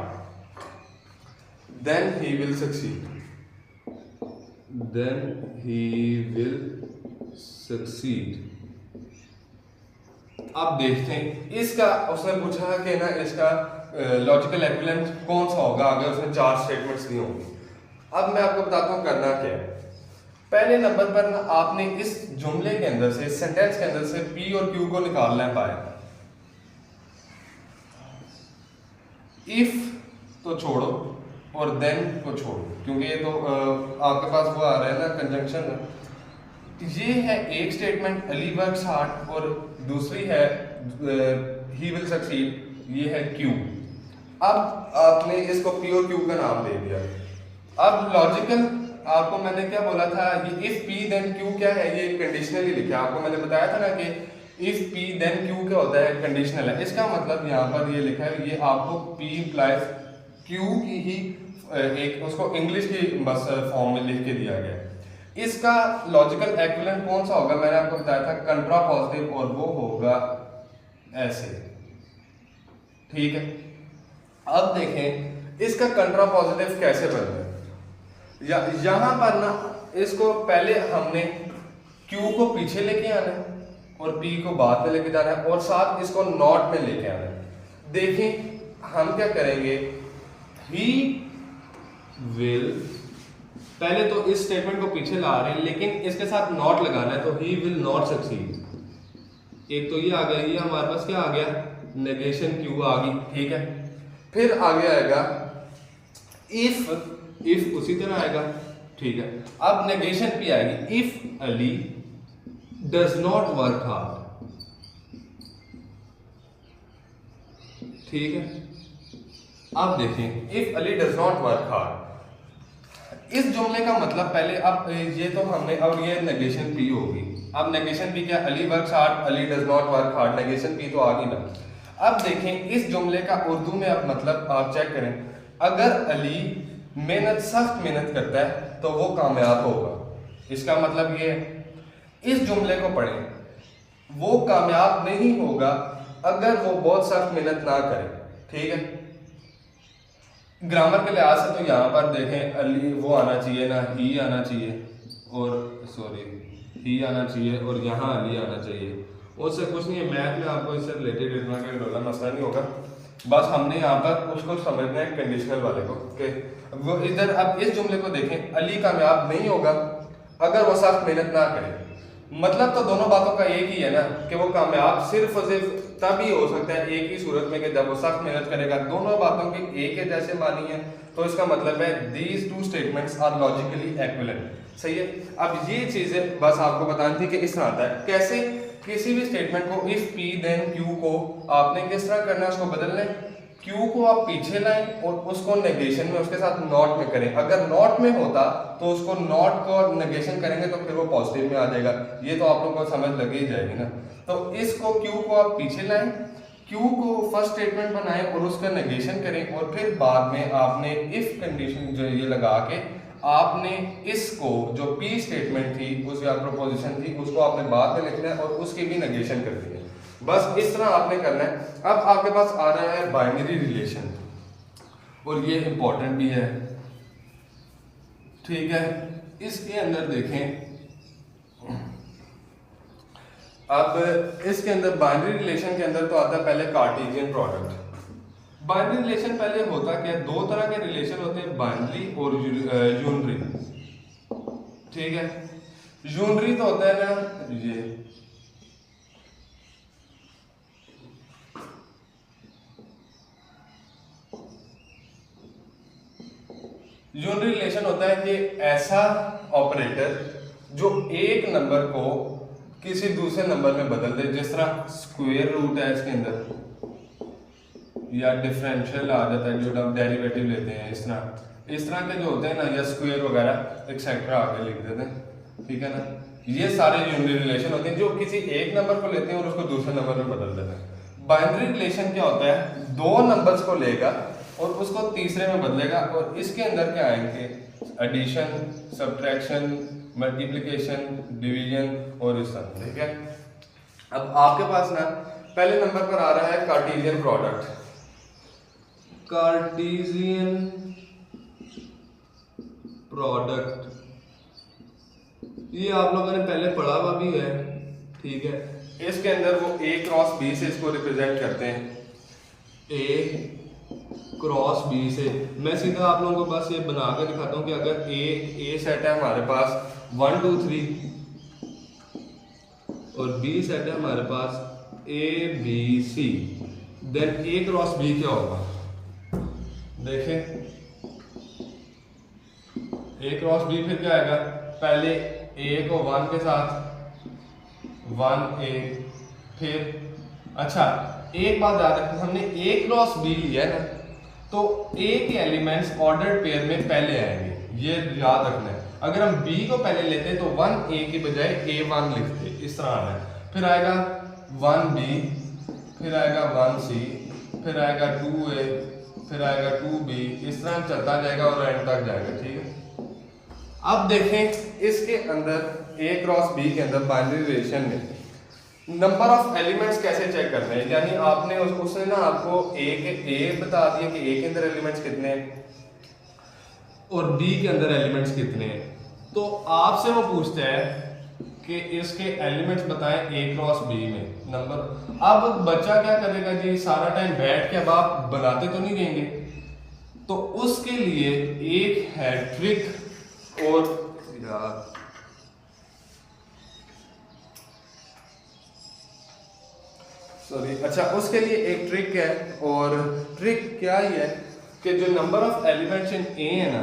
then he will succeed, then he will succeed। अब देखते हैं इसका, उसने पूछा कि ना इसका लॉजिकल एक्विवेलेंट कौन सा होगा, अगर उसने 4 स्टेटमेंट्स दी होंगी। अब मैं आपको बताता हूँ करना क्या है। पहले नंबर पर ना आपने इस जुमले के अंदर से, इस सेंटेंस के अंदर से पी और क्यू को निकालना है बाहर। इफ तो छोड़ो और देन को छोड़ो, क्योंकि ये तो आपके पास वो आ रहा है ना कंजंक्शन। ये है एक स्टेटमेंट अली वर्क्स हार्ड और दूसरी है ही विल सक्सीड, ये है क्यू। अब आपने इसको पी और क्यू का नाम दे दिया। अब लॉजिकल आपको मैंने क्या बोला था, ये इफ पी देन क्यू क्या है, ये कंडीशनली लिखा है। आपको मैंने बताया था ना कि इफ पी देन क्यू क्या होता है, कंडीशनल है। इसका मतलब यहाँ पर ये लिखा है, ये आपको पी इम्प्लाइज क्यू की ही एक उसको इंग्लिश की बस फॉर्म में लिख के दिया गया है। इसका लॉजिकल एक्विवेलेंट कौन सा होगा, मैंने आपको बताया था कंट्रापोजिटिव, और वो होगा ऐसे, ठीक है। अब देखें इसका कंट्रापोजिटिव कैसे बनता है। यहां पर ना इसको पहले हमने Q को पीछे लेके आना है और P को बाद में लेके जाना है, और साथ इसको नॉट में लेके आना है। देखें हम क्या करेंगे, ही विल, पहले तो इस स्टेटमेंट को पीछे ला रहे हैं लेकिन इसके साथ नॉट लगाना है, तो ही विल नॉट सक्सीड। एक तो ये आ गया, ये हमारे पास क्या आ गया, नेगेशन क्यू आ गई, ठीक है। फिर आगे आएगा इफ उसी तरह आएगा, ठीक है। अब नेगेशन पी आएगी, if Ali does not work hard, ठीक है। अब देखें if Ali does not work hard, इस जुमले का मतलब पहले अब ये तो हमने, अब ये नेगेशन पी होगी, अब नेगेशन पी क्या, Ali works hard, Ali does not work hard, negation P तो आ गई ना। अब देखें इस जुमले का उर्दू में अब मतलब आप चेक करें, अगर अली सख्त मेहनत करता है तो वो कामयाब होगा। इसका मतलब ये है, इस जुमले को पढ़ें, वो कामयाब नहीं होगा अगर वो बहुत सख्त मेहनत ना करे। ठीक है, ग्रामर के लिहाज से तो यहाँ पर देखें अली वो आना चाहिए ना, ही आना चाहिए, और सॉरी ही आना चाहिए, और यहाँ अली आना चाहिए। उससे कुछ नहीं है, मैथ में आपको इससे रिलेटेड इतना कोई रोला मसला नहीं होगा। बस हमने यहाँ पर उसको समझना है कंडीशनल वाले को कि वो इधर। अब इस जुमले को देखें, अली कामयाब नहीं होगा अगर वो सख्त मेहनत ना करे। मतलब तो दोनों बातों का एक ही है ना कि वो कामयाब सिर्फ और सिर्फ तभी हो सकता है एक ही सूरत में कि जब वो सख्त मेहनत करेगा। दोनों बातों की एक है जैसे मानी है, तो इसका मतलब है these two statements are logically equivalent. सही है। अब ये चीजें बस आपको बतानी थी कि इस तरह आता है कैसे किसी भी स्टेटमेंट को इफ पी देन क्यू को आपने किस तरह करना है, उसको बदलना है। क्यू को आप पीछे लाएं और उसको नेगेशन में उसके साथ नॉट में करें। अगर नॉट में होता तो उसको नॉट को नेगेशन करेंगे तो फिर वो पॉजिटिव में आ जाएगा। ये तो आप लोगों को समझ लग ही जाएगी ना। तो इसको क्यू को आप पीछे लाएं, क्यू को फर्स्ट स्टेटमेंट बनाएं और उसका नेगेशन करें, और फिर बाद में आपने इफ कंडीशन जो ये लगा के आपने इसको जो पी स्टेटमेंट थी उस या प्रोपोजिशन थी उसको आपने बाद में लिखना है और उसकी भी नेगेशन करनी है। बस इस तरह आपने करना है। अब आपके पास आ रहा है बाइनरी रिलेशन, और ये इंपॉर्टेंट भी है। ठीक है, इसके अंदर देखें, अब इसके अंदर बाइनरी रिलेशन के अंदर तो आता है पहले कार्टेशियन प्रोडक्ट। बाइनरी रिलेशन पहले होता क्या, दो तरह के रिलेशन होते हैं, बाइनरी और यूनरी। ठीक है, यूनरी तो होता है ना ये, यूनरी रिलेशन होता है कि ऐसा ऑपरेटर जो एक नंबर को किसी दूसरे नंबर में बदल दे, जिस तरह स्क्वायर रूट है इसके अंदर, या डिफरेंशियल आ जाता है जो हम डेरिवेटिव लेते हैं, इस तरह के जो होते हैं ना, या स्क्वायर वगैरह एक्सेट्रा आगे लिख देते हैं। ठीक है ना, ये सारे यूनरी रिलेशन होते हैं जो किसी एक नंबर को लेते हैं और उसको दूसरे नंबर में बदल देते हैं। बाइनरी रिलेशन क्या होता है, दो नंबर्स को लेगा और उसको तीसरे में बदलेगा, और इसके अंदर क्या आएंगे, एडिशन, सब्ट्रैक्शन, मल्टीप्लिकेशन, डिवीजन और इस तरह। ठीक है, अब आपके पास ना पहले नंबर पर आ रहा है कार्टेशियन प्रोडक्ट। कार्टेशियन प्रोडक्ट ये आप लोगों ने पहले पढ़ा हुआ भी है। ठीक है, इसके अंदर वो ए क्रॉस बी से इसको रिप्रेजेंट करते हैं, ए क्रॉस बी से। मैं सीधा आप लोगों को बस ये बना कर दिखाता हूँ कि अगर ए सेट है हमारे पास 1 2 3 और बी सेट है हमारे पास A B C, then A cross B क्या होगा, देखें ए क्रॉस बी फिर क्या आएगा, पहले ए को 1 के साथ 1 ए, फिर अच्छा एक बात याद रखें, हमने ए क्रॉस बी लिया है ना, तो ए के एलिमेंट्स ऑर्डर्ड पेयर में पहले आएंगे, ये याद रखना है। अगर हम बी को पहले लेते तो 1 ए के बजाय A1 लिखते, इस तरह आना है। फिर आएगा 1 बी, फिर आएगा 1 सी, फिर आएगा 2 ए, फिर आएगा 2 बी, इस तरह चलता जाएगा और एंड तक जाएगा। ठीक है, अब देखें इसके अंदर ए क्रॉस बी के अंदर बाइनरी रिलेशन में नंबर ऑफ एलिमेंट्स कैसे चेक करने हैं, यानी आपने उसने ना आपको ए बता दिया कि ए के अंदर एलिमेंट्स कितने हैं और बी के अंदर एलिमेंट्स कितने हैं, तो आपसे वो पूछता है कि इसके एलिमेंट्स बताएं ए क्रॉस बी में नंबर। अब बच्चा क्या करेगा जी, सारा टाइम बैठ के अब आप बनाते तो नहीं रहेंगे, तो उसके लिए एक है ट्रिक, और यार सॉरी, अच्छा उसके लिए एक ट्रिक है, और ट्रिक क्या ही है कि जो number of elements in A है ना,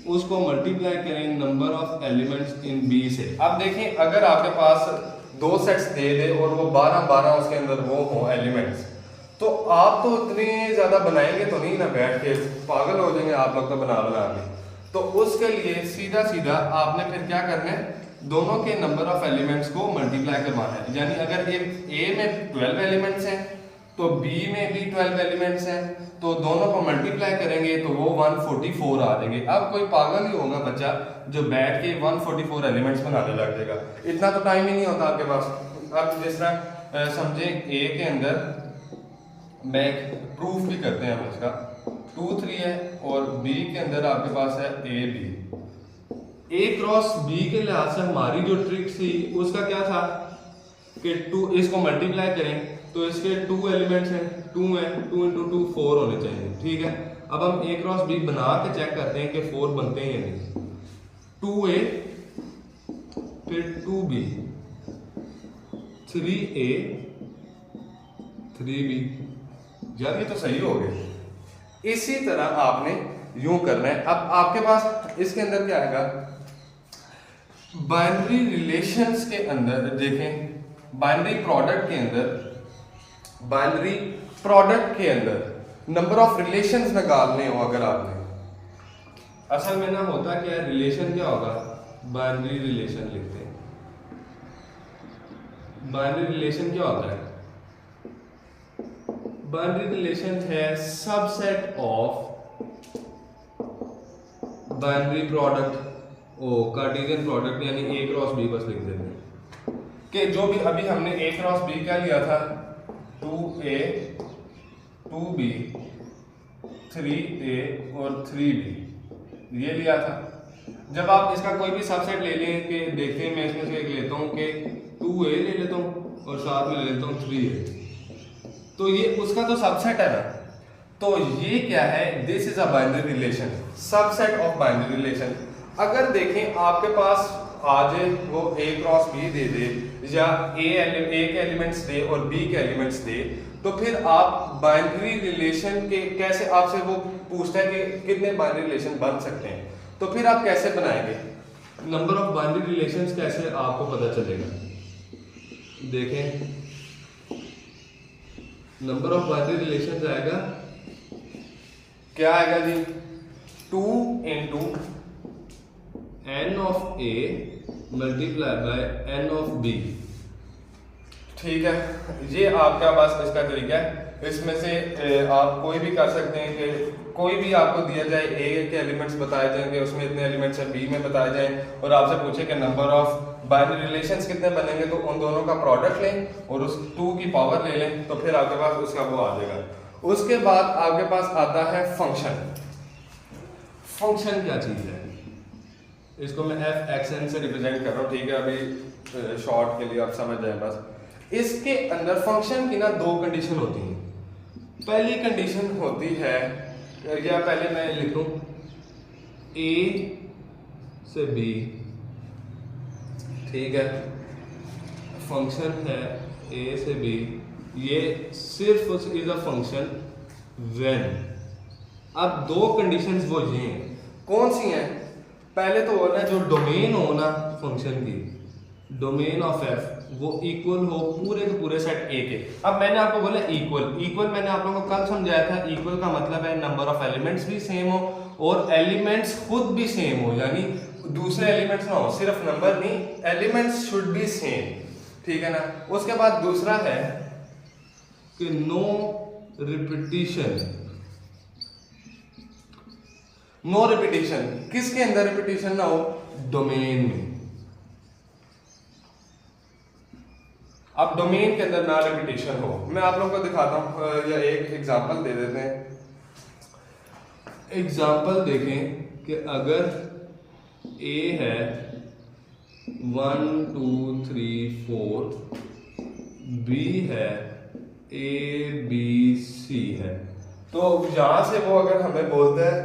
उसको मल्टीप्लाई करें number of elements in B से। अब देखें अगर आपके पास दो सेट्स दे दे और वो 12 उसके अंदर वो हो एलिमेंट्स, तो आप तो इतने ज्यादा बनाएंगे तो नहीं ना, बैठ के पागल हो जाएंगे आप लोग तो बना के। तो उसके लिए सीधा सीधा आपने फिर क्या करना है, दोनों के नंबर ऑफ एलिमेंट्स को मल्टीप्लाई करवाना है। यानी अगर ये ए में 12 एलिमेंट्स हैं तो बी में भी 12 एलिमेंट्स हैं, तो दोनों को मल्टीप्लाई करेंगे तो वो 144 आ जाएंगे। अब कोई पागल ही होगा बच्चा जो बैठ के 144 एलिमेंट्स बनाने लग जाएगा, इतना तो टाइम ही नहीं होता आपके पास। अब जिस तरह समझे ए के अंदर मैं एक प्रूफ भी करते हैं हम इसका, 2 3 है और बी के अंदर आपके पास है A B. A cross B के लिहाज से हमारी जो ट्रिक थी उसका क्या था कि 2 इसको मल्टीप्लाई करें तो इसके 2 एलिमेंट्स हैं, 2 हैं, 2 इंटू 2 4 होने चाहिए, ठीक है। अब हम ए क्रॉस बी बना के चेक करते हैं कि 4 बनते हैं या नहीं। 2a फिर 2b 3a 3b, यार ये तो सही हो गए। इसी तरह आपने यूं करना है। अब आपके पास इसके अंदर क्या आएगा, बाइनरी रिलेशंस के अंदर देखें, बाइनरी प्रोडक्ट के अंदर, बाइनरी प्रोडक्ट के अंदर नंबर ऑफ रिलेशंस निकालने हो अगर आपने, असल में ना होता क्या है, रिलेशन क्या होगा, बाइनरी रिलेशन लिखते हैं। बाइनरी रिलेशन क्या होता है, बाइनरी रिलेशन है subset of binary product, or cartesian product, यानी ए क्रॉस बी बस लिख देते हैं कि जो भी अभी हमने ए क्रॉस बी क्या लिया था, 2a 2b 3a और 3b ये लिया था। जब आप इसका कोई भी सबसेट ले लें कि देखते हैं, मैं इसमें से एक लेता हूँ कि 2a ले लेता हूँ और साथ में ले लेता हूँ 3a, तो ये उसका तो सबसेट है ना। तो ये क्या है, this is a binary relation, subset of binary relation. अगर देखें आपके पास आज वो a क्रॉस b दे दे या a के एलिमेंट्स दे और b के एलिमेंट्स दे, तो फिर आप बाइनरी रिलेशन के कैसे, आपसे वो पूछता है कि कितने बाइनरी रिलेशन बन सकते हैं, तो फिर आप कैसे बनाएंगे, नंबर ऑफ बाइनरी रिलेशंस कैसे आपको पता चलेगा। देखें नंबर ऑफ बाइनरी रिलेशंस आएगा, क्या आएगा जी, 2 into n of a multiply by n of b। ठीक है, ये आपका पास इसका तरीका है। इसमें से आप कोई भी कर सकते हैं कि कोई भी आपको दिया जाए, ए के एलिमेंट्स बताए जाएंगे, उसमें इतने एलिमेंट्स हैं, बी में बताए जाएं और आपसे पूछे कि नंबर ऑफ बाइनरी रिलेशंस कितने बनेंगे, तो उन दोनों का प्रोडक्ट लें और उस 2 की पावर ले लें, तो फिर आपके पास उसका वो आ जाएगा। उसके बाद आपके पास आता है फंक्शन। फंक्शन क्या चीज है, इसको मैं एफ एक्स एन से रिप्रेजेंट कर रहा हूँ, ठीक है, अभी शॉर्ट के लिए आप समझ जाए बस। इसके अंदर फंक्शन की ना 2 कंडीशन होती हैं। पहली कंडीशन होती है, या पहले मैं लिखूं a से b, ठीक है, फंक्शन है a से b, ये सिर्फ इज अ फंक्शन व्हेन। अब 2 कंडीशंस वो ये हैं, कौन सी हैं, पहले तो वो ना जो डोमेन हो ना फंक्शन की, डोमेन ऑफ f वो इक्वल हो पूरे के पूरे सेट a के। अब मैंने आपको बोला इक्वल, इक्वल मैंने आप लोगों को कल समझाया था, इक्वल का मतलब है नंबर ऑफ एलिमेंट्स भी सेम हो और एलिमेंट्स खुद भी सेम हो, यानी दूसरे एलिमेंट्स ना हो, सिर्फ नंबर नहीं, एलिमेंट्स शुड बी सेम, ठीक है ना। उसके बाद दूसरा है कि नो रिपीटिशन, नो रिपीटिशन, किसके अंदर रिपीटिशन ना हो, डोमेन में। अब डोमेन के अंदर ना रिपीटिशन हो। मैं आप लोगों को दिखाता हूँ, या एक एग्जांपल दे देते हैं। एग्जांपल देखें कि अगर a है 1 2 3 4, b है a b c है, तो यहां से वो अगर हमें बोलता है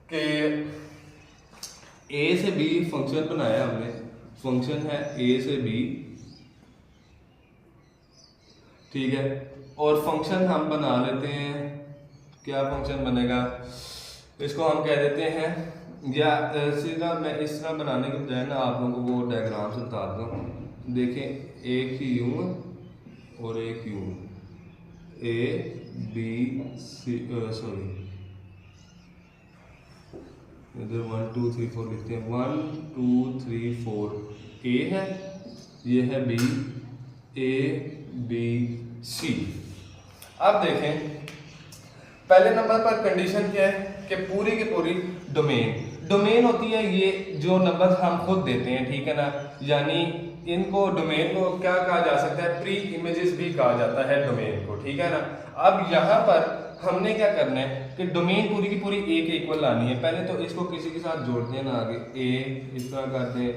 कि a से b फंक्शन बनाया हमने, फंक्शन है a से b, ठीक है, और फंक्शन हम बना लेते हैं, क्या फंक्शन बनेगा, इसको हम कह देते हैं, या सीधा मैं इस तरह बनाने के बजाय ना आप लोगों को वो डायग्राम से बता दूँ। देखें एक ही यूं और एक यूं, a b c, सॉरी इधर 1 2 3 4 लिखते हैं, 1 2 3 4 ए है, ये है बी, ए बी सी। अब देखें पहले नंबर पर कंडीशन क्या है कि पूरी की पूरी डोमेन होती है ये जो नंबर हम खुद देते हैं, ठीक है ना, यानी इनको डोमेन को क्या कहा जा सकता है, प्री इमेजेस भी कहा जाता है डोमेन को, ठीक है ना। अब यहाँ पर हमने क्या करना है कि डोमेन पूरी की पूरी ए के इक्वल लानी है। पहले तो इसको किसी के साथ जोड़ते हैं ना, आगे ए इस तरह करते हैं,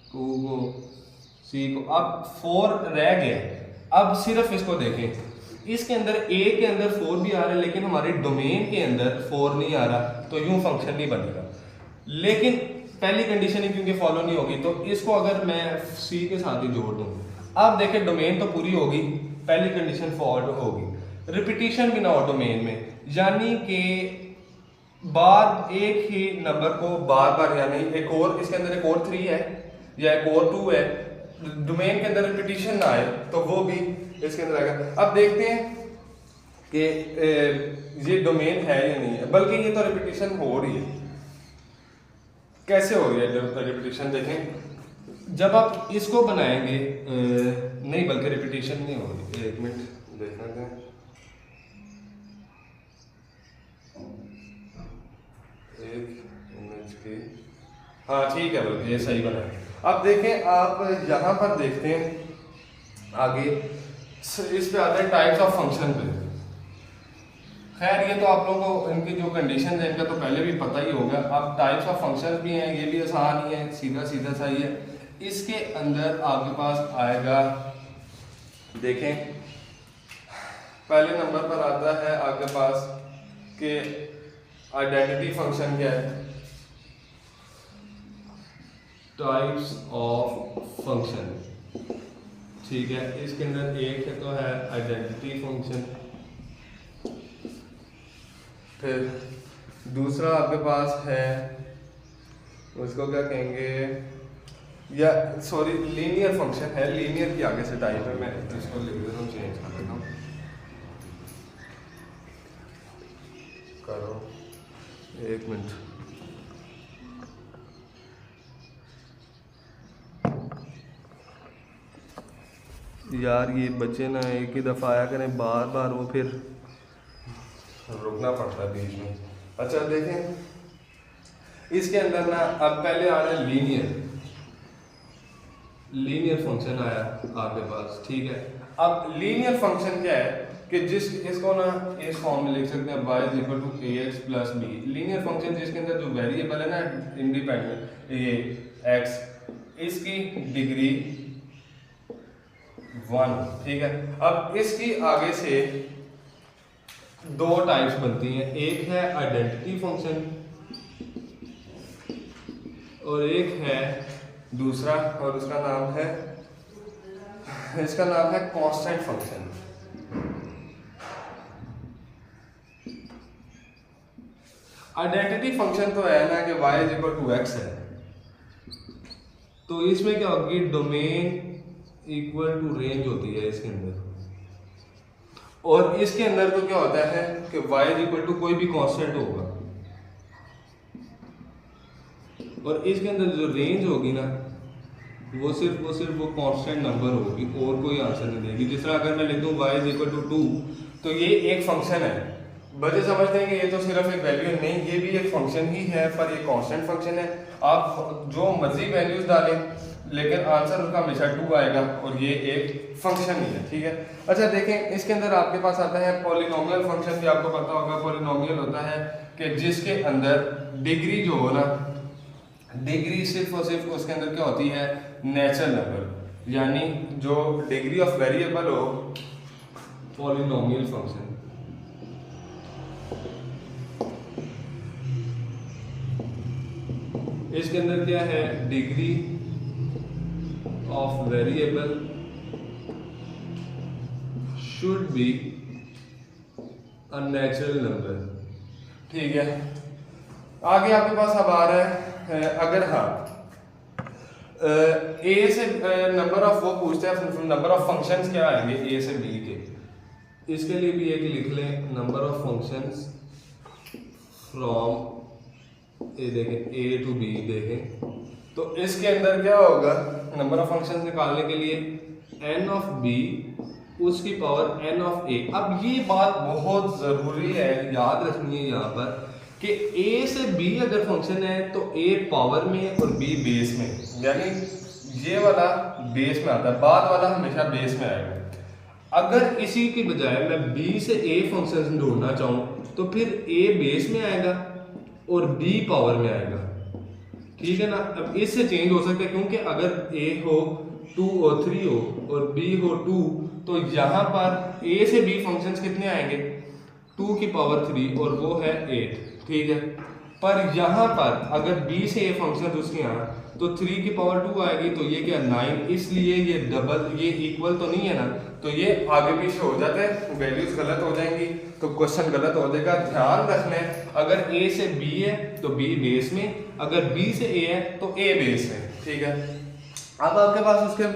2 को सी को, अब 4 रह गया। अब सिर्फ इसको देखें, इसके अंदर ए के अंदर 4 भी आ रहा है लेकिन हमारे डोमेन के अंदर 4 नहीं आ रहा, तो यूं फंक्शन नहीं बनेगा। लेकिन पहली कंडीशन ही क्योंकि फॉलो नहीं होगी, तो इसको अगर मैं सी के साथ ही जोड़ दूं, अब देखें डोमेन तो पूरी होगी, पहली कंडीशन फॉल्ट होगी, रिपीटिशन भी ना हो डोमेन में, यानी कि बार एक ही नंबर को बार बार, यानी एक और इसके अंदर एक और 3 है या एक और 2 है, डोमेन के अंदर रिपीटिशन ना आए तो वो भी इसके अंदर आएगा। अब देखते हैं कि ये डोमेन है या नहीं है, बल्कि ये तो रिपीटिशन हो रही है। कैसे हो रही है रिपीटिशन, देखें जब आप इसको बनाएंगे, नहीं बल्कि रिपीटिशन नहीं हो रही, 1 मिनट देखना है, हाँ ठीक है, बल्कि ये सही बना है। अब देखें आप यहाँ पर देखते हैं आगे, इस पे आते हैं टाइप्स ऑफ फंक्शन पे। खैर ये तो आप लोगों को इनकी जो कंडीशन है इनका तो पहले भी पता ही होगा। अब टाइप्स ऑफ फंक्शंस भी हैं, ये भी आसान ही है, सीधा सीधा सा ही है। इसके अंदर आपके पास आएगा, देखें पहले नंबर पर आता है आपके पास कि आइडेंटिटी फंक्शन क्या है, टाइप्स ऑफ फंक्शन, ठीक है। इसके अंदर एक है तो है आइडेंटिटी फंक्शन, फिर दूसरा आपके पास है उसको क्या कहेंगे, या सॉरी लीनियर फंक्शन है, लीनियर की आगे से टाइप है, मैं इसको लिख देता हूँ, चेंज कर देता हूँ, करो 1 मिनट। यार ये बच्चे ना एक ही दफ़ा आया करें, बार बार वो फिर रुकना पड़ता है बीच में। अच्छा देखें इसके अंदर ना, अब पहले आ रहा है लीनियर फंक्शन आया आपके पास, ठीक है। अब लीनियर फंक्शन क्या है कि जिस इसको ना इस फॉर्म में लिख सकते हैं, y is equal to ax plus b। Linear function जिसके अंदर जो वेरिएबल है ना इंडिपेंडेंट, ये x, इसकी डिग्री 1, ठीक है। अब इसकी आगे से 2 टाइप्स बनती हैं, एक है आइडेंटिटी फंक्शन और एक है दूसरा, और उसका नाम है, इसका नाम है कांस्टेंट फंक्शन। आइडेंटिटी फंक्शन तो है ना कि y is equal to x है, तो इसमें क्या होगी, डोमेन इक्वल टू रेंज होती है इसके अंदर, और इसके अंदर तो क्या होता है कि y इज इक्वल टू कोई भी कांस्टेंट होगा, और इसके अंदर जो रेंज होगी ना वो सिर्फ वो कांस्टेंट नंबर होगी और कोई आंसर नहीं देगी। जिस तरह अगर मैं लिख दूं y इज इक्वल टू 2, तो ये एक फंक्शन है, बच्चे समझते हैं कि ये तो सिर्फ एक वैल्यू नहीं, ये भी एक फंक्शन ही है, पर ये कांस्टेंट फंक्शन है। आप जो मर्जी वैल्यूज डालें लेकिन आंसर उसका हमेशा 2 आएगा, और ये एक फंक्शन ही है, ठीक है। अच्छा देखें इसके अंदर आपके पास आता है पॉलिनोमियल फंक्शन, भी आपको पता होगा पॉलिनोमियल होता है कि जिसके अंदर डिग्री जो हो ना, डिग्री सिर्फ और सिर्फ उसके अंदर क्या होती है, नेचुरल नंबर, यानी जो डिग्री ऑफ वेरिएबल हो, पॉलिनोमियल फंक्शन। इसके अंदर क्या है, degree of variable should be a natural number, ठीक है। आगे आपके पास अब आ रहा है, अगर हाँ ए से नंबर ऑफ, वो पूछते हैं नंबर ऑफ फंक्शंस क्या आएंगे ए से बी के, इसके लिए भी एक लिख लें, नंबर ऑफ फंक्शंस फ्रॉम ये देखें A to B देखें, तो इसके अंदर क्या होगा, नंबर ऑफ फंक्शंस निकालने के लिए n ऑफ b उसकी पावर n ऑफ a। अब ये बात बहुत ज़रूरी है, याद रखनी है यहाँ पर कि a से b अगर फंक्शन है तो a पावर में और b बेस में, यानी ये वाला बेस में आता है, बाद वाला हमेशा बेस में आएगा। अगर इसी की बजाय मैं b से a फंक्शन ढूंढना चाहूँ तो फिर a बेस में आएगा और b पावर में आएगा, ठीक है ना। अब इससे चेंज हो सकता है, क्योंकि अगर a हो 2 और 3 हो और b हो 2, तो यहाँ पर a से b फंक्शंस कितने आएंगे, 2 की पावर 3 और वो है 8, ठीक है। पर यहाँ पर अगर b से a फंक्शन उसके यहाँ तो 3 की पावर 2 आएगी, तो ये क्या 9, इसलिए ये डबल, ये इक्वल तो नहीं है ना, तो ये आगे पीछे हो जाते हैं, वैल्यूज गलत हो जाएंगी, तो क्वेश्चन गलत हो जाएगा। ध्यान रखना है, अगर a से b है तो b बेस में, अगर b से a है तो a बेस में, ठीक है। अब आपके पास उसके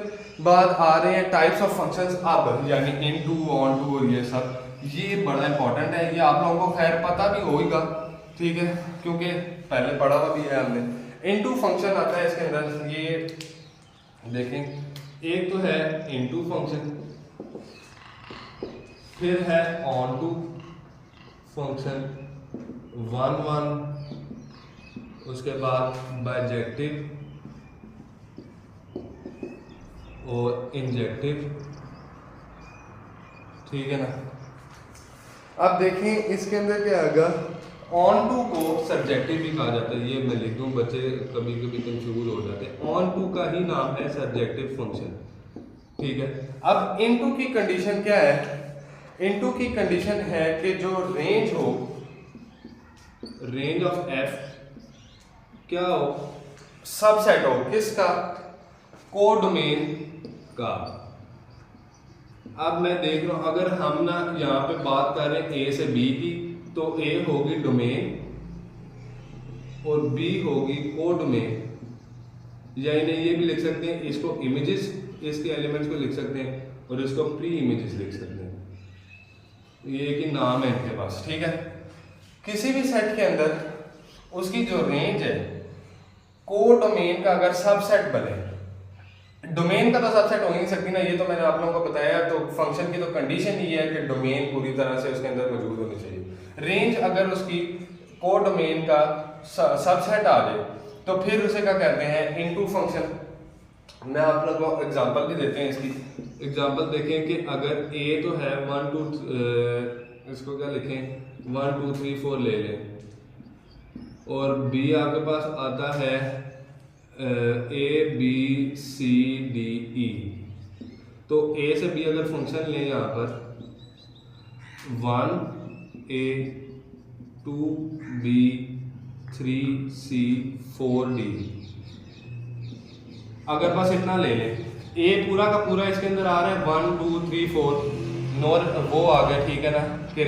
बाद आ रहे हैं टाइप्स ऑफ फंक्शंस, अब यानी इनटू, ऑनटू और ये सब, ये बड़ा इंपॉर्टेंट है, ये आप लोगों को खैर पता भी होगा, ठीक है, क्योंकि पहले पढ़ा हुआ भी है हमने। इनटू फंक्शन आता है इसके अंदर, ये देखें, एक तो है इनटू फंक्शन, फिर है ऑनटू फंक्शन, 1 1, उसके बाद बाइजेक्टिव और इंजेक्टिव, ठीक है ना। अब देखें इसके अंदर क्या आएगा, ऑन टू को सब्जेक्टिव भी कहा जाता है, ये मैं लिख दूं, बच्चे कभी कभी कंफ्यूज हो जाते हैं। ऑन टू का ही नाम है सब्जेक्टिव फंक्शन, ठीक है। अब इनटू की कंडीशन क्या है, इनटू की कंडीशन है कि जो रेंज हो, रेंज ऑफ f क्या हो, सबसेट हो, किसका, कोडोमेन का। अब मैं देख रहा हूं, अगर हम ना यहाँ पे बात कर रहे हैं a से b की, तो a होगी डोमेन और b होगी कोडोमेन, या इन्हें ये भी लिख सकते हैं, इसको इमेजेस, इसके एलिमेंट्स को लिख सकते हैं और इसको प्री इमेजेस लिख सकते हैं, ये एक ही नाम है इनके पास, ठीक है। किसी भी सेट के अंदर उसकी जो रेंज है, कोडोमेन का अगर सबसेट बने, डोमेन का तो सबसेट हो ही नहीं सकती ना, ये तो मैंने आप लोगों को बताया। तो फंक्शन की तो कंडीशन ही है कि डोमेन पूरी तरह से उसके अंदर मौजूद होनी चाहिए। रेंज अगर उसकी कोडोमेन का सबसेट आ जाए तो फिर उसे क्या कहते हैं, इनटू फंक्शन। मैं आप लोगों को एग्जांपल भी देते हैं इसकी। एग्जांपल देखें कि अगर a तो है 1 2, इसको क्या लिखें, 1 2 3 4 ले लें, और b आपके पास आता है a b c d e, तो a से b अगर फंक्शन लें यहाँ पर 1 a 2 b 3 c 4 d, अगर बस इतना ले लें, a पूरा का पूरा इसके अंदर आ रहा है 1 2 3 4, नॉर वो आ गया, ठीक है ना, कि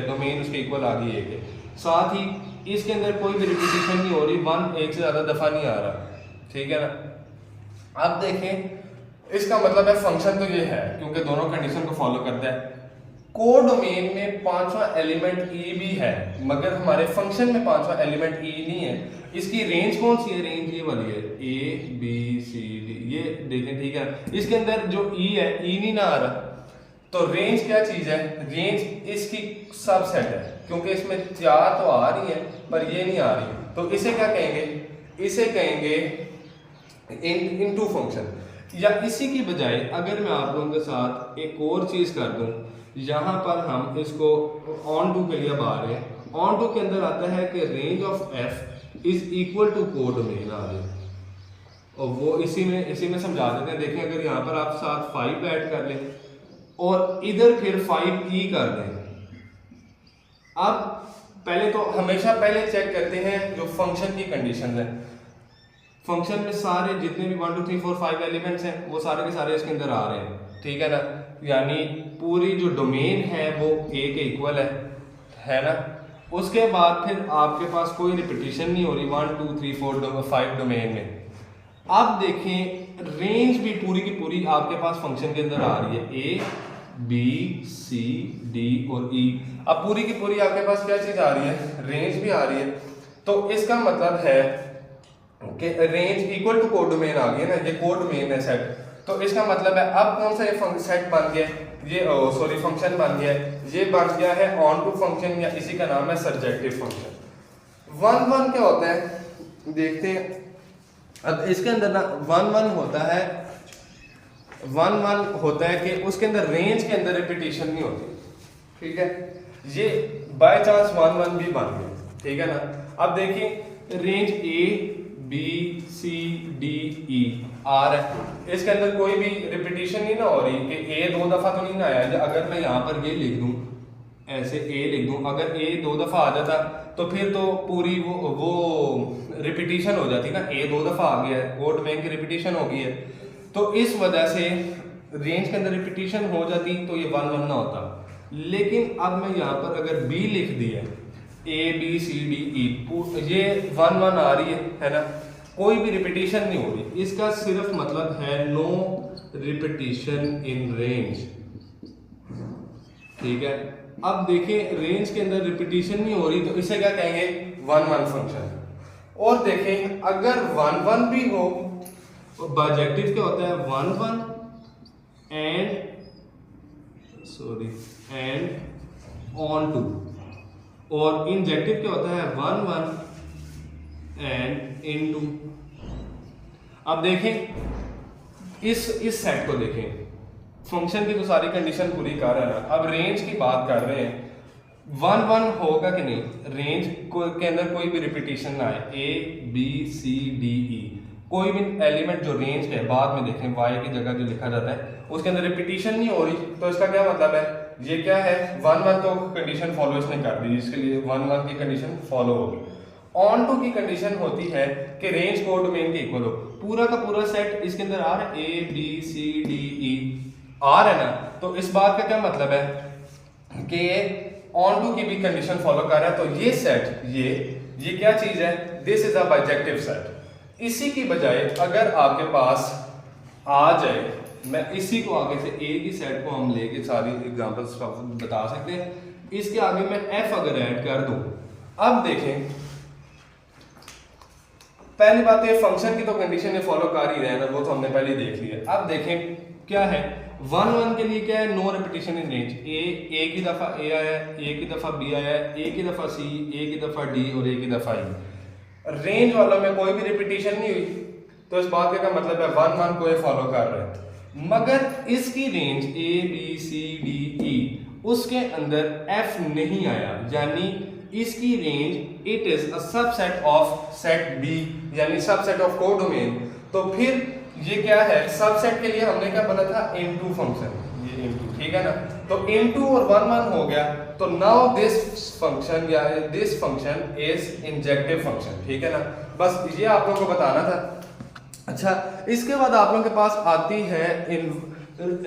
डोमेन उसके इक्वल आ गई है, साथ ही इसके अंदर कोई भी रिपीटेशन नहीं हो रही, 1 एक से ज़्यादा दफ़ा नहीं आ रहा, ठीक है ना। अब देखें इसका मतलब है फंक्शन तो ये है क्योंकि दोनों कंडीशन को फॉलो करता है। कोडोमेन में 5वां एलिमेंट ई भी है, मगर हमारे फंक्शन में 5वां एलिमेंट ई नहीं है। इसकी रेंज कौन सी है, रेंज ये वाली है, ए बी सी डी, ये देखें, ठीक है। इसके अंदर जो ई है, ई नहीं ना आ रहा, तो रेंज क्या चीज है, रेंज इसकी सबसेट है, क्योंकि इसमें 4 तो आ रही है पर ये नहीं आ रही, तो इसे क्या कहेंगे, इसे कहेंगे इनटू फंक्शन। या इसी की बजाय अगर मैं आप लोगों के साथ एक और चीज कर दूं, यहाँ पर हम इसको ऑन टू के लिए आ रहे हैं, ऑन टू के अंदर आता है कि range of f is equal to codomain आ जाए, और वो इसी में समझा देते हैं। देखें, अगर यहाँ पर आप साथ 5 ऐड कर लें और इधर फिर 5e कर दें। अब पहले तो हमेशा पहले चेक करते हैं जो फंक्शन की कंडीशन है। फंक्शन में सारे जितने भी 1 2 3 4 5 एलिमेंट्स हैं वो सारे के सारे इसके अंदर आ रहे हैं, ठीक है ना। यानी पूरी जो डोमेन है वो a के इक्वल है ना। उसके बाद फिर आपके पास कोई रिपीटिशन नहीं हो रही 1 2 3 4 5 डोमेन में। अब देखें, रेंज भी पूरी की पूरी आपके पास फंक्शन के अंदर आ रही है, a b c d और e। अब पूरी की पूरी आपके पास क्या चीज आ रही है, रेंज भी आ रही है। तो इसका मतलब है कि रेंज इक्वल टू कोडोमेन आ गया ना, ये कोडोमेन है सेट, तो इसका मतलब है अब कौन सा ये सेट बन गया, ये सॉरी फंक्शन बन गया है, ये बन गया है ऑन टू फंक्शन, या इसी का नाम है सर्जेक्टिव फंक्शन। 1 1 क्या होता है देखते हैं। अब इसके अंदर ना 1 1 होता है, 1 1 होता है कि उसके अंदर रेंज के अंदर रिपीटिशन नहीं होती, ठीक है, ये बाय चांस 1 1 भी बन गया, ठीक है ना। अब देखिए range A B C D E R है, इसके अंदर कोई भी रिपीटिशन नहीं ना हो रही कि ए 2 दफा तो नहीं ना आया। अगर मैं यहाँ पर ये लिख दूं, ऐसे ए लिख दूं, अगर ए 2 दफा आ जाता तो फिर तो पूरी वो रिपीटिशन हो जाती ना, ए 2 दफा आ गया है, कोड में की रिपीटिशन हो गई है, तो इस वजह से रेंज के अंदर रिपीटिशन हो जाती तो ये 1 1 ना होता। लेकिन अब मैं यहाँ पर अगर बी लिख दिया, ए बी सी डी ई, ये 1 1 आ रही है ना, कोई भी रिपीटिशन नहीं हो रही, इसका सिर्फ मतलब है नो रिपीटिशन इन रेंज, ठीक है। अब देखें रेंज के अंदर रिपीटिशन नहीं हो रही तो इसे क्या कहेंगे, 1 1 फंक्शन। और देखें अगर 1 1 भी हो, बायजेक्टिव क्या होता है, 1 1 एंड ऑन टू, और इंजेक्टिव क्या होता है, 1 1 एंड इनटू। अब देखें इस सेट को देखें, फंक्शन की तो सारी कंडीशन पूरी कर रहा है ना। अब रेंज की बात कर रहे हैं, 1 1 होगा कि नहीं, रेंज के अंदर कोई भी रिपीटिशन ना आए, ए बी सी डी ई, कोई भी एलिमेंट जो रेंज है, बाद में देखें y की जगह जो लिखा जाता है उसके अंदर रिपीटिशन नहीं हो रही, तो इसका क्या मतलब है, ये क्या है, 1 1 तो कंडीशन फॉलो इसने कर दी, जिसके लिए 1 1 की कंडीशन फॉलो होगी। ऑन टू की कंडीशन होती है कि रेंज कोडोमेन के इक्वल हो, पूरा का पूरा सेट इसके अंदर आ रहा है, A B C D E R है ना, तो इस बात का क्या मतलब है कि ऑन टू की भी कंडीशन फॉलो कर रहा है, तो ये सेट ये क्या चीज है, दिस इज अ बायजेक्टिव सेट। इसी की बजाय अगर आपके पास आ जाए, मैं इसी को आगे से ए की सेट को हम लेके सारी एग्जांपल्स बता सकते हैं, इसके आगे मैं एफ अगर ऐड कर दूं, अब देखें पहली बात है फंक्शन की तो कंडीशन ये फॉलो कर ही रहे हैं ना, वो तो हमने पहले देख लिया। अब देखें क्या है, 1 1 के लिए क्या है, नो रिपीटिशन इन रेंज, ए की दफा ए आया, ए की दफा बी आया, ए की दफा सी, ए की दफा डी और ए की दफा ई, रेंज वालों में कोई भी रिपीटिशन नहीं हुई, तो इस बात का मतलब है 1 1 को ये फॉलो कर रहे हैं। मगर इसकी range A B C D E, उसके अंदर एफ नहीं आया, यानी इसकी range it is a subset of set B, यानी सबसेट ऑफ कोडोमेन। तो फिर ये क्या है, सबसेट के लिए हमने क्या बोला था, इनटू फंक्शन, ये इनटू, ठीक है ना, तो इनटू और 1 1 हो गया, तो नाउ दिस फंक्शन या this function is injective function, ठीक है ना, बस ये आप लोगों को बताना था। अच्छा, इसके बाद आप लोगों के पास आती है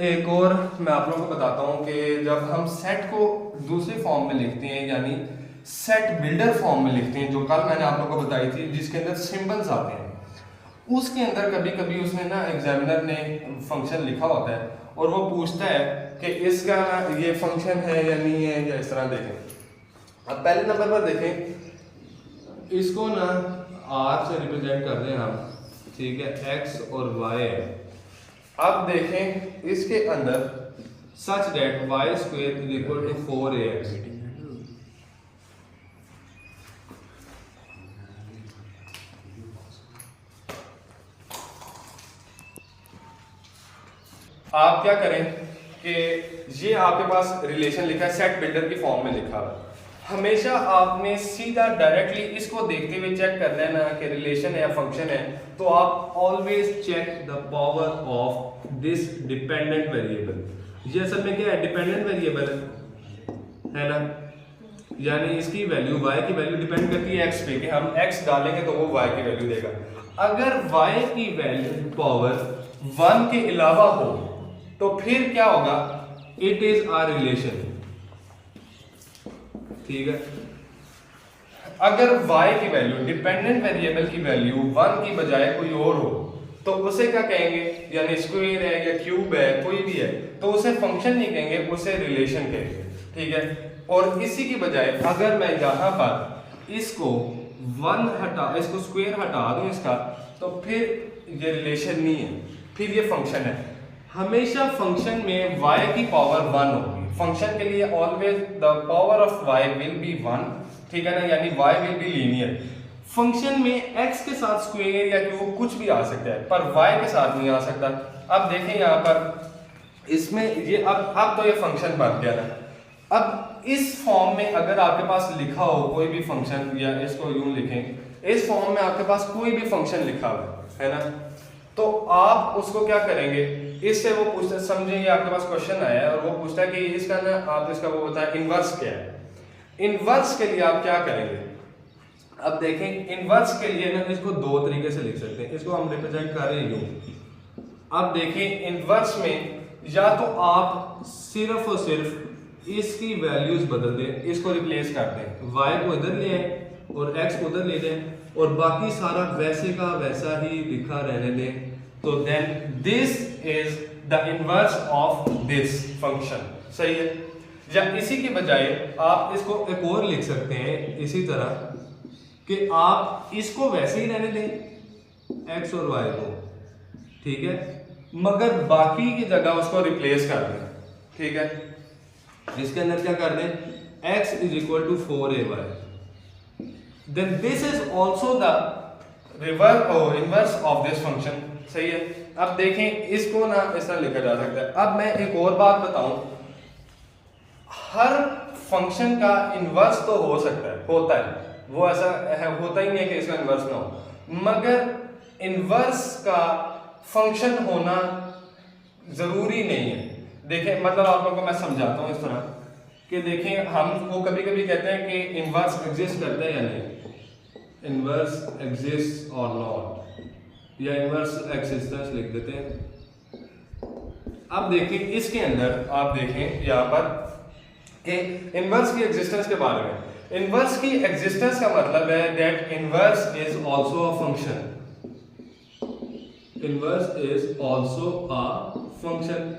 एक और मैं आप लोगों को बताता हूँ कि जब हम सेट को दूसरे फॉर्म में लिखते हैं, यानी सेट बिल्डर फॉर्म में लिखते हैं, जो कल मैंने आप लोगों को बताई थी, जिसके अंदर सिंबल्स आते हैं, उसके अंदर कभी कभी उसने ना एग्जामिनर ने फंक्शन लिखा होता है और वो पूछता है कि इसका ये फंक्शन है या नहीं है, या इस तरह देखें। अब पहले नंबर पर देखें, इसको ना आर से रिप्रेजेंट कर रहे हैं हम, ठीक है, एक्स और वाई है। अब देखें इसके अंदर such that Y square is equal to 4ax, आप क्या करें कि ये आपके पास रिलेशन लिखा है, सेट बिल्डर की फॉर्म में लिखा है, हमेशा आपने सीधा डायरेक्टली इसको देखते हुए चेक करना है ना कि रिलेशन है या फंक्शन है, तो आप always check the power of this dependent variable. ये असल में क्या है, डिपेंडेंट वेरिएबल है ना, यानी इसकी वैल्यू y की वैल्यू डिपेंड करती है x पे, कि हम x डालेंगे तो वो y की वैल्यू देगा। अगर y की वैल्यू पावर 1 के अलावा हो तो फिर क्या होगा, इट इज अ रिलेशन, ठीक है। अगर y की वैल्यू डिपेंडेंट वेरिएबल की वैल्यू 1 की बजाय कोई और हो तो उसे क्या कहेंगे, यानी स्क्वायर है या क्यूब है, कोई भी है, तो उसे फंक्शन नहीं कहेंगे, उसे रिलेशन कहेंगे, ठीक है। और इसी की बजाय अगर मैं यहाँ पर इसको इसको स्क्वायर हटा दूं इसका, तो फिर ये रिलेशन नहीं है, फिर ये फंक्शन है। हमेशा फंक्शन में y की पावर 1 होगी। फंक्शन के लिए always the power of y will be 1, ठीक है ना, यानी y will be linear. Function में x के साथ स्क्वायर या क्यूब कुछ भी आ सकता है, पर y के साथ नहीं आ सकता। अब देखें यहाँ पर इसमें ये अब तो ये फंक्शन बन गया ना। अब इस फॉर्म में अगर आपके पास लिखा हो कोई भी फंक्शन, या इसको यूं लिखें, इस फॉर्म में आपके पास कोई भी फंक्शन लिखा हुआ है ना, तो आप उसको क्या करेंगे, इससे वो पूछते, समझे ये आपके पास क्वेश्चन आया है और वो पूछता है कि इसका ना आप इसका वो बताएं इनवर्स क्या है। इनवर्स के लिए आप क्या करेंगे, अब देखें इनवर्स के लिए ना इसको दो तरीके से लिख सकते हैं। इसको हम रिप्रेजेंट कर रहे हैं यूं। अब देखें इनवर्स में या तो आप सिर्फ और सिर्फ इसकी वैल्यूज बदल दें, इसको रिप्लेस कर दें, y को इधर ले आए और x को उधर ले जाएं और बाकी सारा वैसे का वैसा ही लिखा रहने दें, तो then this is the inverse of this function. सही है। या इसी के बजाय आप इसको एक और लिख सकते हैं इसी तरह कि आप इसको वैसे ही रहने दें x और y को, ठीक है, मगर बाकी की जगह उसको रिप्लेस कर दें, ठीक है। इसके अंदर क्या कर दें, x is equal to 4ay, then this is also the inverse of this function. सही है। अब देखें इसको ना इस तरह लिखा जा सकता है। अब मैं एक और बात बताऊं, हर फंक्शन का इनवर्स तो हो सकता है, होता है, वो ऐसा है, होता ही नहीं है कि इसका इनवर्स ना हो, मगर इनवर्स का फंक्शन होना जरूरी नहीं है। देखें मतलब आप लोगों को मैं समझाता हूं इस तरह कि देखें हम वो कभी कभी कहते हैं कि इनवर्स एग्जिस्ट करता है या नहीं, इनवर्स एग्जिस्ट और नॉट, या इनवर्स एक्सिस्टेंस लिख देते हैं। अब देखें इसके अंदर आप देखें यहाँ पर कि इनवर्स की एग्जिस्टेंस के बारे में, इनवर्स की एग्जिस्टेंस का मतलब है that inverse is also a function, inverse is also a function.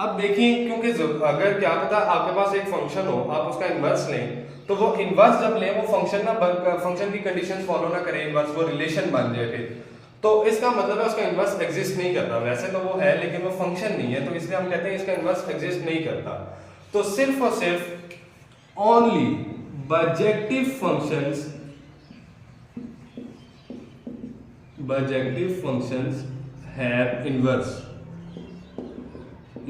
अब देखिए क्योंकि अगर क्या पता आपके पास एक फंक्शन हो, आप उसका इनवर्स लें, तो वो इनवर्स जब लें वो फंक्शन ना फंक्शन की कंडीशंस फॉलो ना करे, इनवर्स वो रिलेशन बन जाए फिर, तो इसका मतलब है उसका इनवर्स एग्जिस्ट नहीं करता। वैसे तो वो है लेकिन वो फंक्शन नहीं है, तो इसलिए हम कहते हैं इसका इनवर्स एग्जिस्ट नहीं करता। तो सिर्फ और सिर्फ only bijective functions have inverse,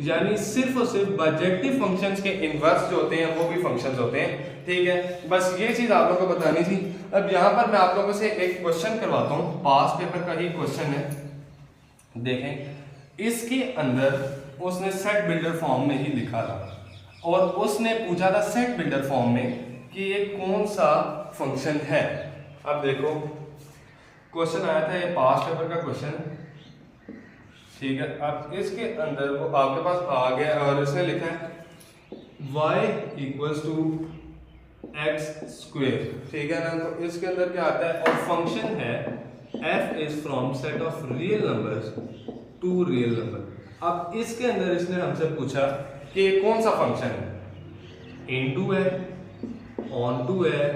यानी सिर्फ और सिर्फ बाइजेक्टिव फंक्शंस के इनवर्स जो होते हैं वो भी फंक्शंस होते हैं, ठीक है। बस ये चीज आप लोगों को बतानी थी। अब यहाँ पर मैं आप लोगों से एक क्वेश्चन करवाता हूँ, पास पेपर का ही क्वेश्चन है। देखें इसके अंदर उसने सेट बिल्डर फॉर्म में ही लिखा था और उसने पूछा था सेट बिल्डर फॉर्म में कि ये कौन सा फंक्शन है। अब देखो क्वेश्चन आया था, ये पास पेपर का क्वेश्चन, ठीक है। अब इसके अंदर वो आपके पास आ गया और इसने लिखा है y equals to x square, ठीक है ना। तो इसके अंदर क्या आता है, और फंक्शन है f is from set of real numbers to real number. अब इसके अंदर इसने हमसे पूछा कि ये कौन सा फंक्शन है, इनटू है, ऑनटू है,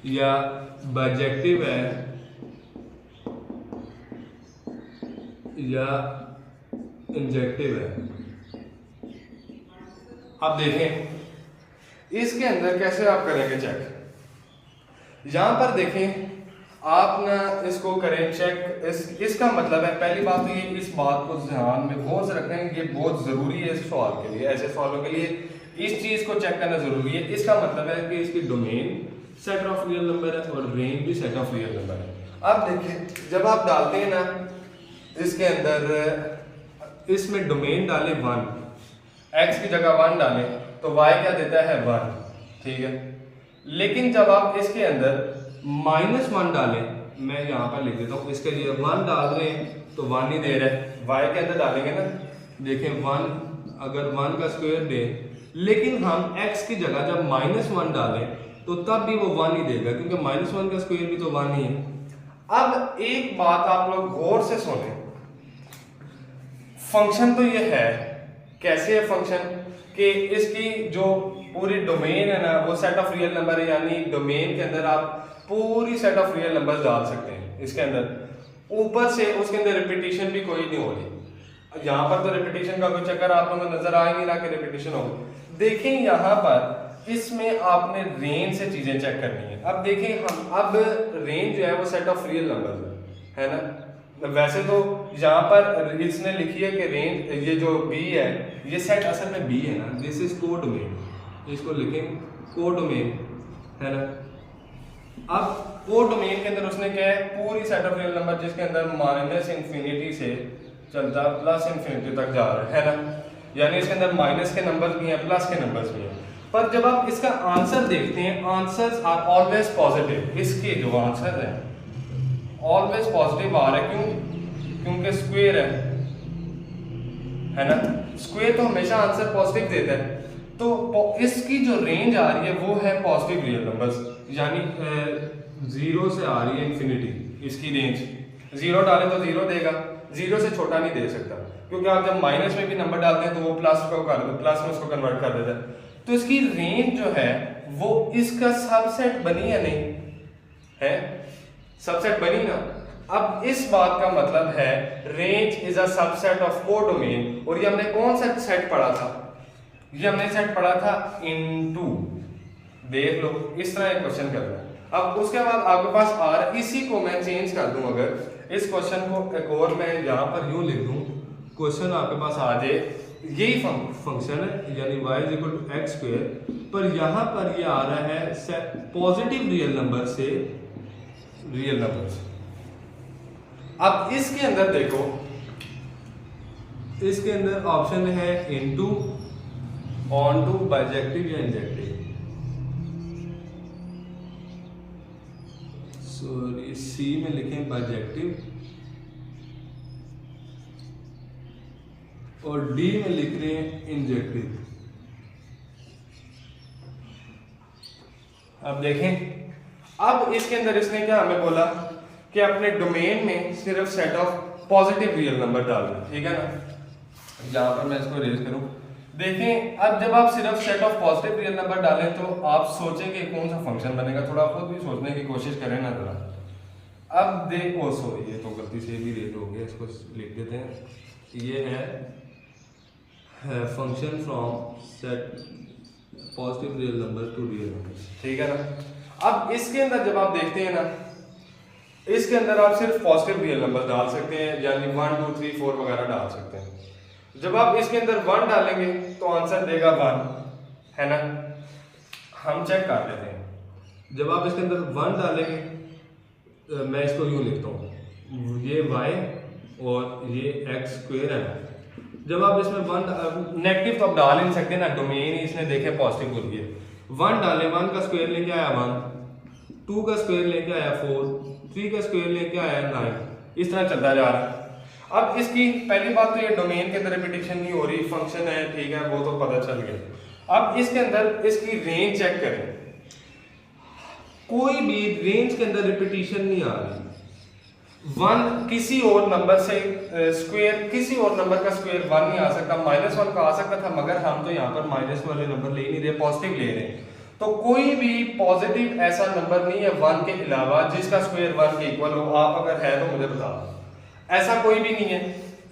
या बाइजेक्टिव है, या इंजेक्टिव है। अब देखें इसके अंदर कैसे आप करेंगे चेक। यहां पर देखें आप ना इसको करें चेक, इसका मतलब है पहली बात तो ये इस बात को ध्यान में गौर से रखना है, ये बहुत जरूरी है इस सवाल के लिए, ऐसे सवालों के लिए इस चीज को चेक करना जरूरी है। इसका मतलब है कि इसकी domain set of real number है और रेंज भी सेट ऑफ रियल नंबर है। अब देखिए जब आप डालते हैं ना इसके अंदर, इसमें डोमेन डाले 1, x की जगह 1 डालें तो y क्या देता है 1, ठीक है। लेकिन जब आप इसके अंदर -1 डालें, मैं यहाँ पर लिख देता हूँ, इसके लिए 1 डाल रहे हैं तो 1 ही दे रहा है, y के अंदर डालेंगे ना, देखें 1 अगर 1 का स्क्वायर दे, लेकिन हम x की जगह जब -1 डालें तो तब भी वो 1 ही देगा क्योंकि -1 का स्क्वायर भी तो 1 ही है। अब एक बात आप लोग गौर से सुने, फंक्शन तो ये है, कैसे है फंक्शन कि इसकी जो पूरी डोमेन है ना वो सेट ऑफ रियल नंबर है, यानी डोमेन के अंदर आप पूरी सेट ऑफ रियल नंबर्स डाल सकते हैं इसके अंदर, ऊपर से उसके अंदर रिपीटिशन भी कोई नहीं हो रही। यहाँ पर तो रिपीटिशन का कोई चक्कर आप लोगों को नजर आ ही नहीं रहा कि रिपीटिशन हो। देखें यहाँ पर इसमें आपने रेंज से चीजें चेक करनी है। अब देखें हम, अब रेंज जो है वो सेट ऑफ रियल नंबर्स है ना। वैसे तो यहाँ पर इसने लिखी है कि रेंज, ये जो बी है ये सेट असल में बी है ना, दिस इज कोडोमेन, इसको लिखें कोडोमेन है ना। अब कोडोमेन के अंदर उसने क्या है, पूरी सेट ऑफ रियल नंबर जिसके अंदर माइनस इंफिनिटी से चलता प्लस इंफिनिटी तक जा रहा है ना, यानी इसके अंदर माइनस के नंबर भी हैं प्लस के नंबर्स भी हैं। पर जब आप इसका आंसर देखते हैं, आंसर्स आर ऑलवेज पॉजिटिव, इसके जो आंसर है ऑलवेज पॉजिटिव आ रहा है। क्यों? क्योंकि स्क्वायर है ना, स्क्वायर तो हमेशा आंसर पॉजिटिव देता है। तो इसकी जो रेंज आ रही है वो है पॉजिटिव रियल नंबर्स, यानी 0 से आ रही है इंफिनिटी इसकी रेंज। 0 डालें तो 0 देगा, 0 से छोटा नहीं दे सकता, क्योंकि आप जब माइनस में भी नंबर डालते हैं तो वो प्लस में उसको कन्वर्ट कर देता है। तो इसकी रेंज जो है वो इसका सबसेट बनी या नहीं है, सबसेट बनी ना। अब इस बात का मतलब है range is a subset of codomain, और ये हमने कौन सा सेट पढ़ा था, ये हमने सेट पढ़ा था इनटू। देख लो इस तरह एक क्वेश्चन करना है। अब उसके बाद आपके पास आ रहा है, इसी को मैं चेंज कर दूं, अगर इस क्वेश्चन को एक और मैं यहाँ पर यूं लिख दूं, क्वेश्चन आपके पास आ जाए यही फंक्शन है यानी y is equal to x square, पर यहाँ पर ये आ रहा है पॉजिटिव रियल नंबर से रियल नंबर्स। अब इसके अंदर देखो, इसके अंदर ऑप्शन है इनटू, ऑन टू, बाइजेक्टिव या इंजेक्टिव। सॉरी, सी में लिखें बाइजेक्टिव और डी में लिख रहे हैं इंजेक्टिव। अब देखें, अब इसके अंदर इसने क्या हमें बोला कि अपने डोमेन में सिर्फ set of positive real number डालना, ठीक है ना। यहां पर मैं इसको रेज करूं, देखें अब जब आप सिर्फ set of positive real number डालें तो आप सोचेंगे कौन सा फंक्शन बनेगा, थोड़ा खुद भी सोचने की कोशिश करें ना जरा। अब देखो, सॉरी ये तो गलती से भी रेज हो गया, इसको लिख देते हैं। ये है function from set positive real number two real number, ठीक है ना। अब इसके अंदर जब आप देखते हैं ना, इसके अंदर आप सिर्फ पॉजिटिव रियल नंबर डाल सकते हैं, यानी 1 2 3 4 वगैरह डाल सकते हैं। जब आप इसके अंदर 1 डालेंगे तो आंसर देगा 1, है ना। हम चेक कर लेते हैं। जब आप इसके अंदर 1 डालेंगे, मैं इसको यूं लिखता हूँ, ये y और ये x स्क्वायर है। जब आप इसमें 1 नेगेटिव तो आप डाल ही नहीं सकते ना, डोमेन ही इसने देखे पॉजिटिव बोल दिए। 1 डाले, 1 का स्क्वायर लेके आया 1, 2 का स्क्वायर लेके आया 4, 3 का स्क्वायर लेके आया 9, इस तरह चलता जा रहा है। अब इसकी पहली बात तो ये डोमेन के अंदर रिपीटिशन नहीं हो रही, फंक्शन है, ठीक है, वो तो पता चल गया। अब इसके अंदर इसकी रेंज चेक करें, कोई भी रेंज के अंदर रिपीटिशन नहीं आ रही। 1 किसी और नंबर से स्क्वायर, किसी और नंबर का स्क्वायर 1 नहीं आ सकता, -1 का आ सकता था, मगर हम तो यहाँ पर माइनस वाले नंबर ले नहीं रहे, पॉजिटिव ले रहे हैं। तो कोई भी पॉजिटिव ऐसा नंबर नहीं है 1 के अलावा जिसका स्क्वायर 1 के इक्वल हो। आप अगर है तो मुझे बता दो, ऐसा कोई भी नहीं है।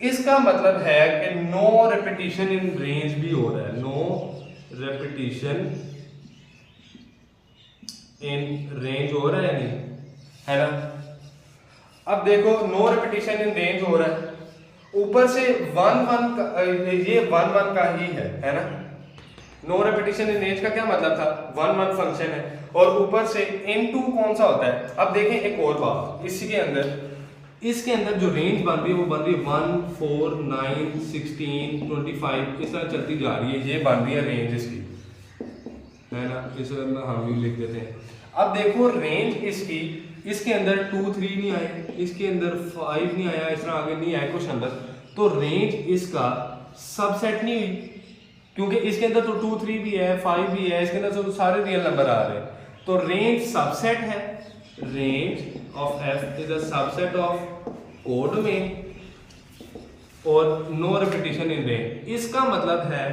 इसका मतलब है कि नो रिपीटिशन इन रेंज भी हो रहा है, नो रिपीटिशन इन रेंज हो रहा है, नहीं है ना। अब देखो, नो रिपीटिशन इन रेंज हो रहा है, ऊपर से 1 1 का, ये 1 1 का ही है ना। नो रिपीटिशन इन रेंज का क्या मतलब था, 1 1 फंक्शन है, और ऊपर से इनटू कौन सा होता है। अब देखें एक और बात, इसके अंदर जो रेंज बन रही है वो बन रही है 1 4 9 16 25, इस तरह चलती जा रही है, ये बन रही है रेंज इसकी, है ना। इस में हम भी लिख देते हैं। अब देखो रेंज इसकी, इसके अंदर 2 3 नहीं आए, इसके अंदर 5 नहीं आया, इस तरह आगे नहीं आए कुछ नंबर, तो रेंज इसका सबसेट नहीं हुई, क्योंकि इसके अंदर तो 2 3 भी है, 5 भी है, इसके अंदर तो सारे रियल नंबर आ रहे हैं। तो रेंज सबसेट है, range of f is a subset of codomain और नो रिपीटिशन इन रेंज। इसका मतलब है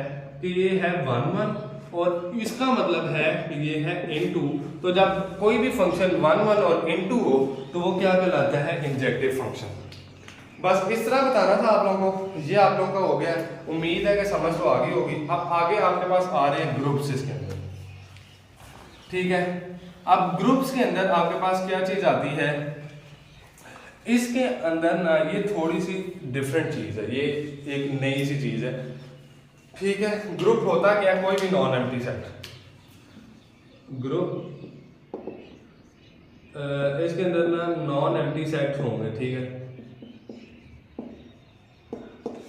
कि ये है 1 1 और इसका मतलब है ये है इनटू। तो जब कोई भी फंक्शन 1 1 और इनटू हो तो वो क्या कहलाता है, इंजेक्टिव फंक्शन। बस इस तरह बताना था आप लोगों को, ये आप लोगों का हो गया। उम्मीद है कि समझ तो आ गई होगी। अब आगे आपके पास आ रहे हैं ग्रुप्स इसके अंदर, ठीक है। अब ग्रुप्स के अंदर आपके पास क्या चीज आती है, इसके अंदर ना ये थोड़ी सी डिफरेंट चीज है, ये एक नई सी चीज है, ठीक है। ग्रुप होता क्या, कोई भी नॉन एम्प्टी सेट ग्रुप, इसके अंदर ना नॉन एम्प्टी सेट होंगे, ठीक है।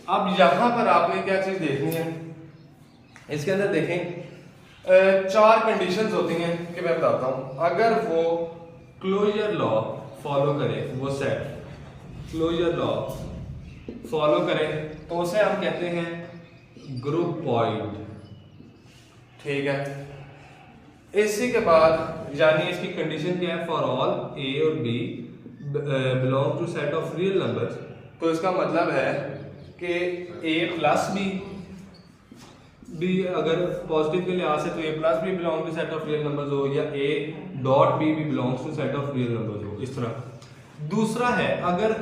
अब यहां पर आपने क्या चीज देखनी है, इसके अंदर देखें 4 कंडीशंस होती हैं कि मैं बताता हूं। अगर वो क्लोजर लॉ फॉलो करे, वो सेट क्लोजर लॉ फॉलो करे तो उसे हम कहते हैं ग्रुप पॉइंट, ठीक है। इसी के बाद यानी इसकी कंडीशन क्या है, फॉर ऑल ए और B belong to set of real numbers. तो इसका मतलब है कि ए प्लस बी अगर पॉजिटिव के लिहाज से तो A plus B belong to set of real numbers हो, या ए डॉट बी भी belongs to set of real numbers हो, इस तरह। दूसरा है अगर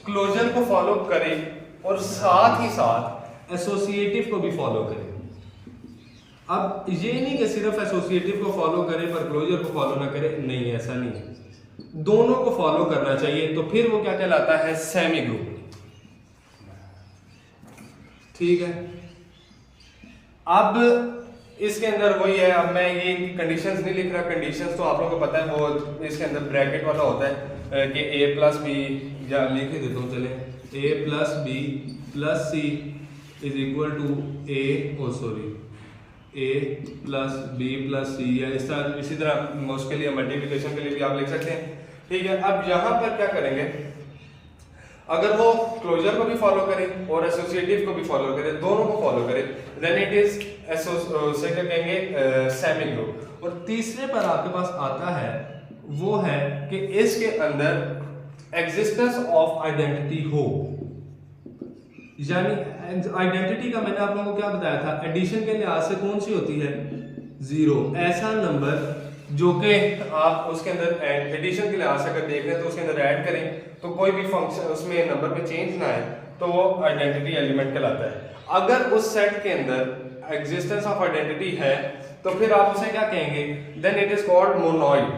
क्लोजर को फॉलो करे और साथ ही साथ एसोसिएटिव को भी फॉलो करे। अब ये नहीं कि सिर्फ एसोसिएटिव को फॉलो करे पर क्लोजर को फॉलो ना करे, नहीं, ऐसा नहीं है, दोनों को फॉलो करना चाहिए। तो फिर वो क्या कहलाता है, सेमी ग्रुप, ठीक है। अब इसके अंदर वही है, अब मैं ये कंडीशंस नहीं लिख रहा, कंडीशंस तो आप लोगों को पता है, वो इसके अंदर ब्रैकेट वाला होता है कि a प्लस बी, या लिख ही देता हूँ चले, a plus B plus C is equal to a plus B plus C, या इसी तरह उसके लिए मल्टीप्लिकेशन के लिए भी आप लिख सकते हैं, ठीक है। अब यहाँ पर क्या करेंगे, अगर वो क्लोजर को भी फॉलो करे और एसोसिएटिव को भी फॉलो करे, दोनों को फॉलो करे, देन इट इज उसे क्या कहेंगे, सेमी ग्रुप। और तीसरे पर आपके पास आता है वो है कि इसके अंदर एग्जिस्टेंस ऑफ आइडेंटिटी हो, यानी आइडेंटिटी का मैंने आप लोगों को क्या बताया था, एडिशन के लिहाज से कौन सी होती है, 0। ऐसा नंबर जो कि आप उसके अंदर एडिशन के लिहाज से अगर देख रहे हैं तो उसके अंदर ऐड करें तो कोई भी फंक्शन उसमें नंबर में चेंज ना आए तो वो आइडेंटिटी एलिमेंट कहलाता है। अगर उस सेट के अंदर एग्जिस्टेंस ऑफ आइडेंटिटी है तो फिर आप उसे क्या कहेंगे, then it is called monoid,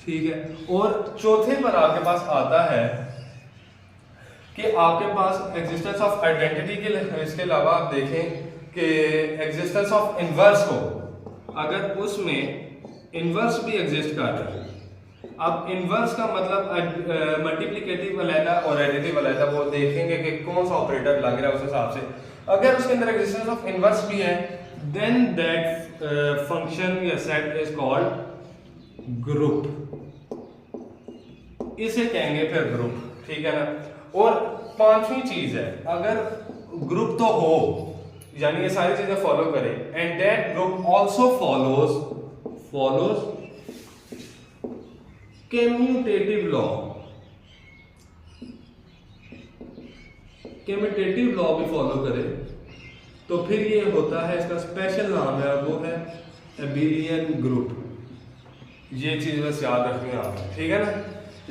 ठीक है। और चौथे पर आपके पास आता है कि आपके पास एग्जिस्टेंस ऑफ आइडेंटिटी के इसके अलावा आप देखें कि एग्जिस्टेंस ऑफ इनवर्स हो, अगर उसमें इनवर्स भी एग्जिस्ट कर रहा है। अब इनवर्स का मतलब मल्टीप्लिकेटिव अलग और एडिटिव अलग, वो देखेंगे कि कौन सा ऑपरेटर लग रहा है उस हिसाब से। अगर उसके अंदर एग्जिस्टेंस ऑफ इनवर्स भी है देन दैट फंक्शन या सेट इज कॉल्ड ग्रुप, इसे कहेंगे फिर ग्रुप, ठीक है ना। और पांचवी चीज है, अगर ग्रुप तो हो यानी ये सारी चीजें फॉलो करे, and that group also follows commutative law, commutative law भी फॉलो करे तो फिर ये होता है, इसका स्पेशल नाम है, वो है एबिलियन ग्रुप। ये चीज बस याद रखनी है आप, ठीक है ना।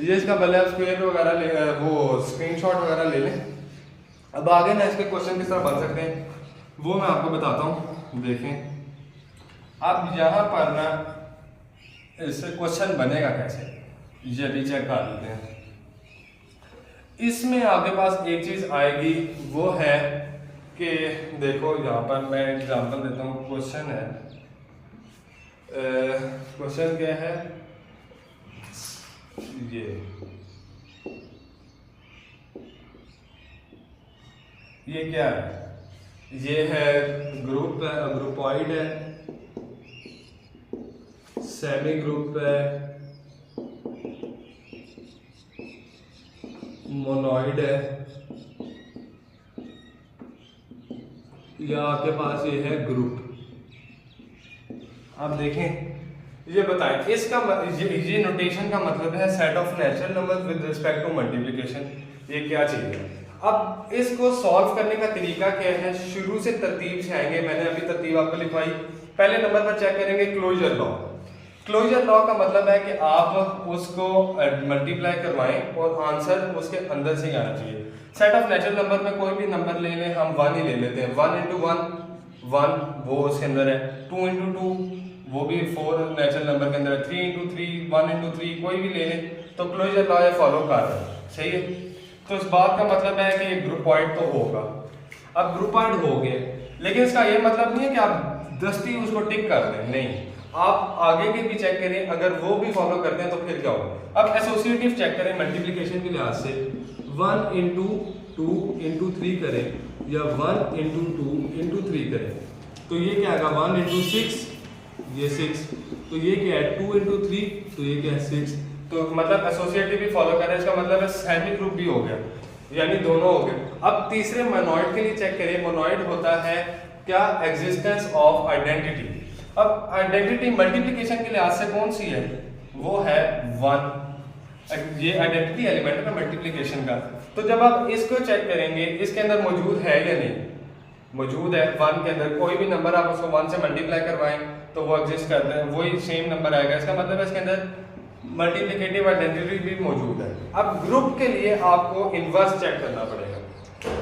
ये इसका पहले आप स्क्वायर वगैरह वो स्क्रीनशॉट वगैरह ले लें। अब आगे ना इसके क्वेश्चन किस तरह बन सकते हैं वो मैं आपको बताता हूँ, देखें। अब यहाँ पर ना इससे क्वेश्चन बनेगा कैसे, ये भी चेक कर लेते हैं। इसमें आपके पास एक चीज आएगी, वो है कि देखो यहाँ पर मैं एग्जांपल देता हूँ। क्वेश्चन है, क्वेश्चन क्या है, ये क्या है, ये है ग्रुप है, ग्रुपॉइड है, सेमी ग्रुप है, मोनोइड है, या आपके पास ये है ग्रुप। आप देखें, ये बताएं इसका ये नोटेशन का मतलब है set of natural numbers with respect to multiplication. ये क्या चीज है, अब इसको सॉल्व करने का तरीका क्या है, शुरू से तरतीब से आएंगे। मैंने अभी तरतीब आपको लिखवाई। पहले नंबर पर चेक करेंगे क्लोजर लॉ। क्लोजर लॉ का मतलब है कि आप उसको मल्टीप्लाई करवाएं और आंसर उसके अंदर से ही आना चाहिए। सेट ऑफ नेचुरल नंबर में कोई भी नंबर ले लें, हम 1 ही ले लेते हैं। 1 इंटू 1 वो उसके अंदर है। 2 इंटू 2 वो भी 4 नेचुरल नंबर के अंदर है। 3 इंटू 3 1 इंटू 3 कोई भी ले लें, तो क्लोजर लॉ ये फॉलो कर रहा है। सही है। तो इस बात का मतलब है कि ग्रुप पॉइंट तो होगा। अब ग्रुप पॉइंट हो गए, लेकिन इसका ये मतलब नहीं है कि आप दस्ती उसको टिक कर दें, नहीं, आप आगे के भी चेक करें। अगर वो भी फॉलो करते हैं तो फिर क्या होगा। अब एसोसिएटिव चेक करें मल्टीप्लिकेशन के लिहाज से। 1 इंटू 2 इंटू 3 करें या 1 इंटू 2 इंटू 3 करें, तो ये क्या आएगा 1 इंटू 6, ये 6, तो ये क्या है 2 इंटू 3, तो ये क्या है 6। तो मतलब एसोसिएटिव भी फॉलो कर रहे हैं, इसका मतलब है सेमी ग्रुप भी हो गया, यानी दोनों हो गए। अब तीसरे मोनोइड के लिए चेक करें। मोनोइड होता है क्या, एग्जिस्टेंस ऑफ आइडेंटिटी। अब आइडेंटिटी मल्टीप्लिकेशन के लिहाज से कौन सी है, वो है 1। ये आइडेंटिटी एलिमेंट है मल्टीप्लिकेशन का। तो जब आप इसको चेक करेंगे, इसके अंदर मौजूद है या नहीं, मौजूद है। 1 के अंदर कोई भी नंबर आप उसको 1 से मल्टीप्लाई करवाएं तो वो एग्जिस्ट करते हैं, वही सेम नंबर आएगा। इसका मतलब है इसके अंदर मल्टीप्लिकेटिव आइडेंटिटी भी मौजूद है। अब ग्रुप के लिए आपको इनवर्स चेक करना पड़ेगा।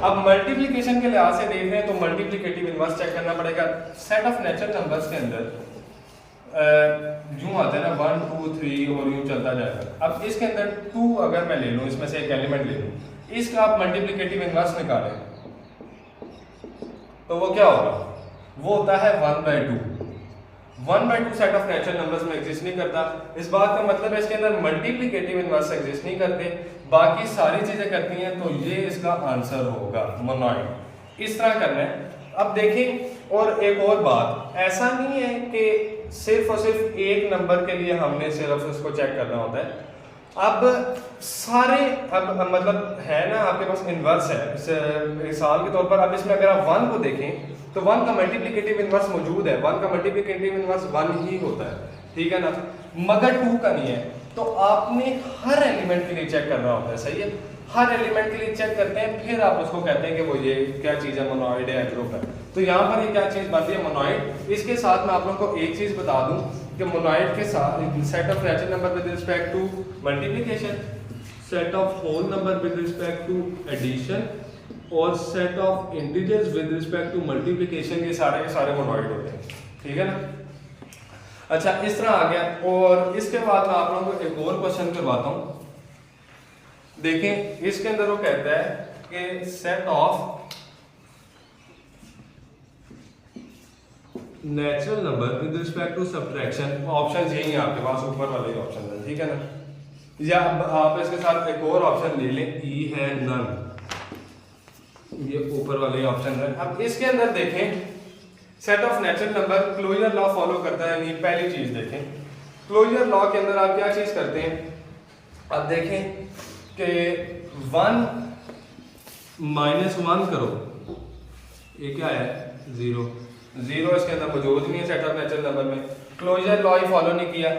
अब मल्टीप्लिकेशन के लिहाज से देख रहे हैं तो मल्टीप्लिकेटिव इनवर्स चेक करना पड़ेगा। सेट ऑफ नेचुरल नंबर्स के अंदर यूं आता है ना 1 2 3 और यूं चलता जाएगा। अब इसके अंदर 2 अगर मैं ले लूं, इसमें से एक एलिमेंट ले लूं, इसका आप मल्टीप्लिकेटिव इनवर्स निकालें तो वो क्या होगा, वो होता है 1/2। 1/2 सेट ऑफ नेचुरल नंबर्स में एग्जिस्ट नहीं करता। इस बात का मतलब है इसके अंदर मल्टीप्लिकेटिव इनवर्स एग्जिस्ट नहीं करते, बाकी सारी चीजें करती हैं, तो ये इसका आंसर होगा मोनोइड। इस तरह करना है। अब देखें, और एक और बात, ऐसा नहीं है कि सिर्फ और सिर्फ एक नंबर के लिए हमने सिर्फ उसको चेक करना होता है। अब सारे, अब मतलब है ना आपके पास इनवर्स है मिसाल के तौर पर। अब इसमें अगर आप 1 को देखें तो 1 का मल्टीप्लिकेटिव इनवर्स मौजूद है। 1 का मल्टीप्लिकेटिव इनवर्स 1 ही होता है, ठीक है ना, मगर 2 का नहीं है। तो आपने हर एलिमेंट के लिए चेक करना होता है, सही है। हर एलिमेंट के लिए चेक करते हैं, फिर आप उसको कहते हैं कि वो ये क्या चीज़ है, मोनोइड है, ग्रुप है। तो यहाँ पर ये क्या चीज़ बनती है, मोनोइड। इसके साथ मैं आप लोगों को एक चीज़ बता दूं कि मोनोइड के साथ set of natural number with respect to multiplication, set of whole number with respect to addition और set of integers with respect to multiplication, ये सारे के सारे मोनोइड होते हैं, ठीक है ना। अच्छा, इस तरह आ गया। और इसके बाद मैं आप लोगों को एक और क्वेश्चन करवाता हूं। देखें, इसके अंदर वो कहता है कि set of natural number with respect to subtraction, option यही है आपके पास, ऊपर वाले ही ऑप्शन है, ठीक है ना। या आप इसके साथ एक और ऑप्शन ले लें, ई है नन, ये ऊपर वाले ऑप्शन है। अब इसके अंदर देखें, set of natural number closure law follow करता है। नहीं, पहली चीज देखें, क्लोजर लॉ के अंदर आप क्या चीज करते हैं। अब देखें कि 1 -1 करो, ये क्या है 0 0, इसके अंदर मौजूद नहीं है सेट ऑफ नेचुरल नंबर में। क्लोजर लॉ ही फॉलो नहीं किया।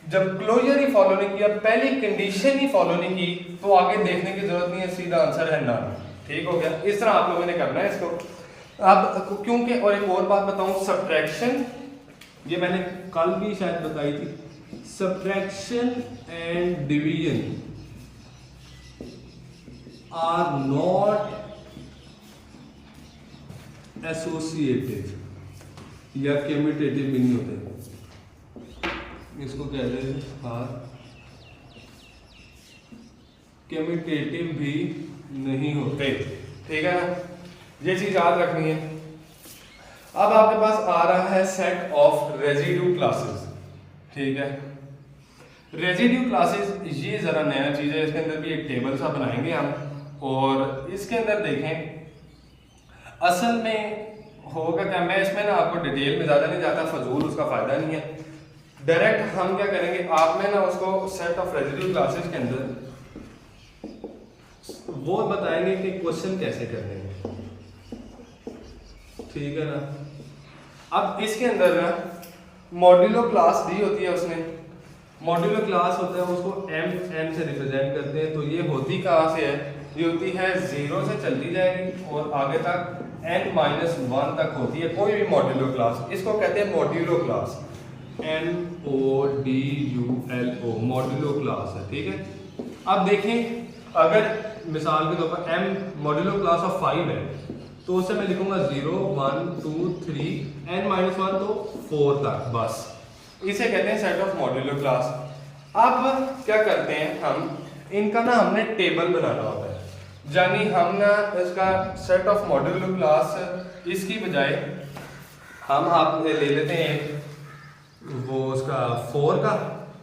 जब क्लोजर ही फॉलो नहीं किया, पहली कंडीशन ही फॉलो नहीं की, तो आगे देखने की जरूरत नहीं है, सीधा आंसर है नन। ठीक हो गया। इस तरह आप लोगों ने करना है इसको। अब क्योंकि, और एक और बात बताऊं, सब्ट्रैक्शन, ये मैंने कल भी शायद बताई थी, subtraction and division are not associated या कम्यूटेटिव भी नहीं होते, इसको कहते हैं हाँ, कम्यूटेटिव भी नहीं होते, ठीक है ना, ये चीज याद रखनी है। अब आपके पास आ रहा है सेट ऑफ रेजिड्यू क्लासेस, ठीक है। रेजिड्यू क्लासेस ये जरा नया चीज है, इसके अंदर भी एक टेबल सा बनाएंगे हम, और इसके अंदर देखें असल में होगा क्या। मैं इसमें ना आपको डिटेल में ज्यादा नहीं जाता, फजूल उसका फायदा नहीं है। डायरेक्ट हम क्या करेंगे, आप में ना उसको सेट ऑफ रेजिड्यू क्लासेस के अंदर वो बताएंगे कि क्वेश्चन कैसे करने हैं, ठीक है ना। अब इसके अंदर ना मॉड्यूलो क्लास दी होती है उसने, मॉड्यूलो क्लास होता है, उसको एम से रिप्रेजेंट करते हैं। तो ये होती कहाँ से है, ये होती है 0 से चलती जाएगी और आगे तक n-1 तक होती है कोई भी मॉड्यूलो क्लास। इसको कहते हैं modulo class, MODULO modulo class है, ठीक है। अब देखें अगर मिसाल के तौर पर m मॉड्यूलो क्लास ऑफ 5 है तो उसे मैं लिखूंगा 0 1 2 3 n-1 तो 4 तक, बस इसे कहते हैं सेट ऑफ मॉड्यूलो क्लास। अब क्या करते हैं हम इनका ना हमने टेबल बनाना होता है, यानी हम ना इसका सेट ऑफ मॉड्यूलो क्लास इसकी बजाय हम आप ले लेते हैं वो उसका 4 का,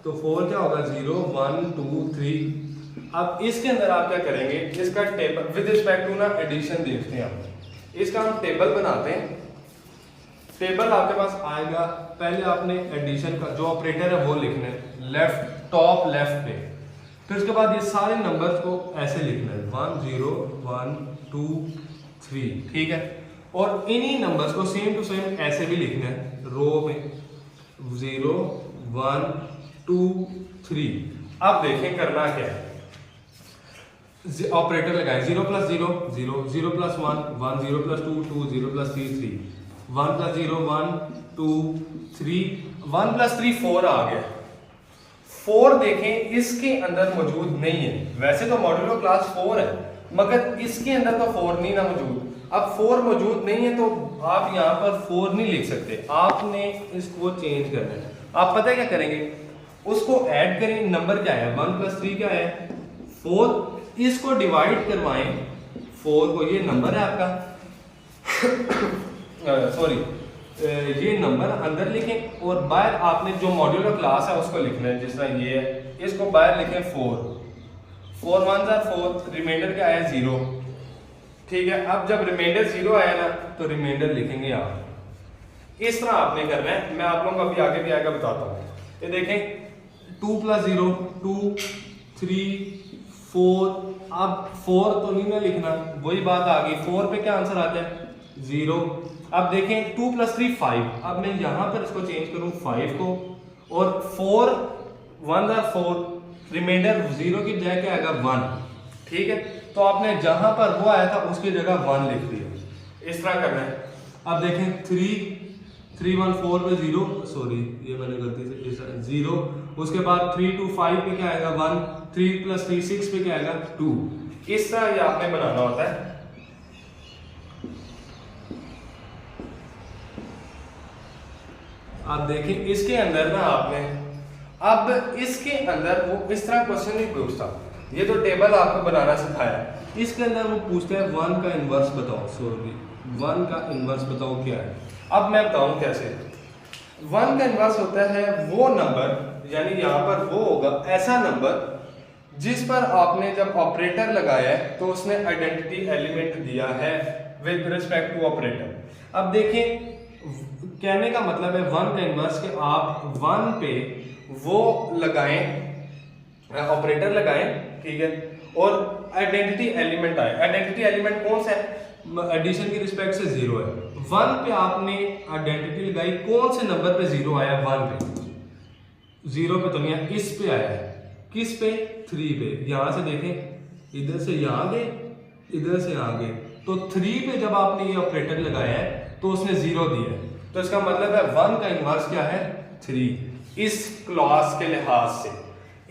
तो 4 क्या होगा 0 1 2 3। अब इसके अंदर आप क्या करेंगे, इसका टेबल विद रिस्पेक्ट टू ना एडिशन देखते हैं हम, इसका हम टेबल बनाते हैं। टेबल आपके पास आएगा, पहले आपने एडिशन का जो ऑपरेटर है वो लिखना है लेफ्ट टॉप लेफ्ट पे, फिर उसके बाद ये सारे नंबर्स को ऐसे लिखना है 1 0 1 2 3, ठीक है। और इन्हीं नंबर्स को सेम टू सेम ऐसे भी लिखना है रो में 0 1 2 3। अब देखें करना क्या है, ऑपरेटर लगाए 0 + 0 0 0 + 1 1 0 + 2 2 0 + 3 3 1 + 0 1 2 3 1 + 3 4 आ गया। 4 देखें इसके अंदर मौजूद नहीं है, वैसे तो मॉड्यूलो क्लास 4 है मगर इसके अंदर तो 4 नहीं ना मौजूद। अब 4 मौजूद नहीं है तो आप यहाँ पर 4 नहीं लिख सकते, आपने इसको चेंज करना है। आप पता है क्या करेंगे, उसको ऐड करें, नंबर क्या है 1 + 3 क्या है 4, इसको डिवाइड करवाएं 4 को, ये नंबर है आपका सॉरी ये नंबर अंदर लिखें और बाहर आपने जो मॉड्यूलो क्लास है उसको लिखना है, जिस तरह ये है इसको बाहर लिखें 4 1 4, रिमाइंडर क्या आया 0, ठीक है। अब जब रिमाइंडर 0 आया ना तो रिमाइंडर लिखेंगे आप, इस तरह आपने करना है। मैं आप लोगों को अभी आगे भी आगे बताता हूँ। ये देखें 2 + 0 2 3 4, अब 4 तो नहीं ना लिखना, वही बात आ गई, 4 पे क्या आंसर आता है 0। अब देखें 2 + 3 5, अब मैं यहां पर इसको चेंज करूं 5 को और 4 1 4, रिमाइंडर 0 की बजाय क्या आएगा 1, ठीक है। तो आपने जहां पर वो आया था उसकी जगह 1 लिख दिया, इस तरह करना है। अब देखें 3 1 4 पे 0, सॉरी ये मैंने गलती से 0, उसके बाद 3 2 5 पे क्या आएगा 1, 3 + 3 6 पे क्या आएगा 2, इस तरह ये आपने बनाना होता है। आप देखें इसके अंदर ना आपने, अब इसके अंदर वो इस तरह क्वेश्चन नहीं पूछता, ये तो टेबल आपको बनाना सिखाया है, इसके अंदर वो पूछता है 1 का इन्वर्स बताओ, सॉरी 1 का इन्वर्स बताओ क्या है। अब मैं बताऊं कैसे। 1 का इन्वर्स होता है वो नंबर, यानी यहाँ पर वो होगा ऐसा नंबर जिस पर आपने जब ऑपरेटर लगाया है तो उसने आइडेंटिटी एलिमेंट दिया है विद रिस्पेक्ट टू ऑपरेटर। अब देखें कहने का मतलब है 1 का इन्वर्स कि आप 1 पे वो लगाएं, ऑपरेटर लगाएं, ठीक है, और आइडेंटिटी एलिमेंट आए। आइडेंटिटी एलिमेंट कौन सा है, एडिशन की रिस्पेक्ट से 0 है। 1 पे आपने आइडेंटिटी लगाई, कौन से नंबर पे 0 आया, 1 पे, 0 पे तो नहीं है, इस पे आया है, किस पे 3 पे। यहां से देखें इधर से यहां गए, इधर से यहां गए, तो 3 पे जब आपने ये ऑपरेटर लगाया है तो उसने 0 दिया है, तो इसका मतलब है 1 का इन्वर्स क्या है 3 इस क्लॉज के लिहाज से।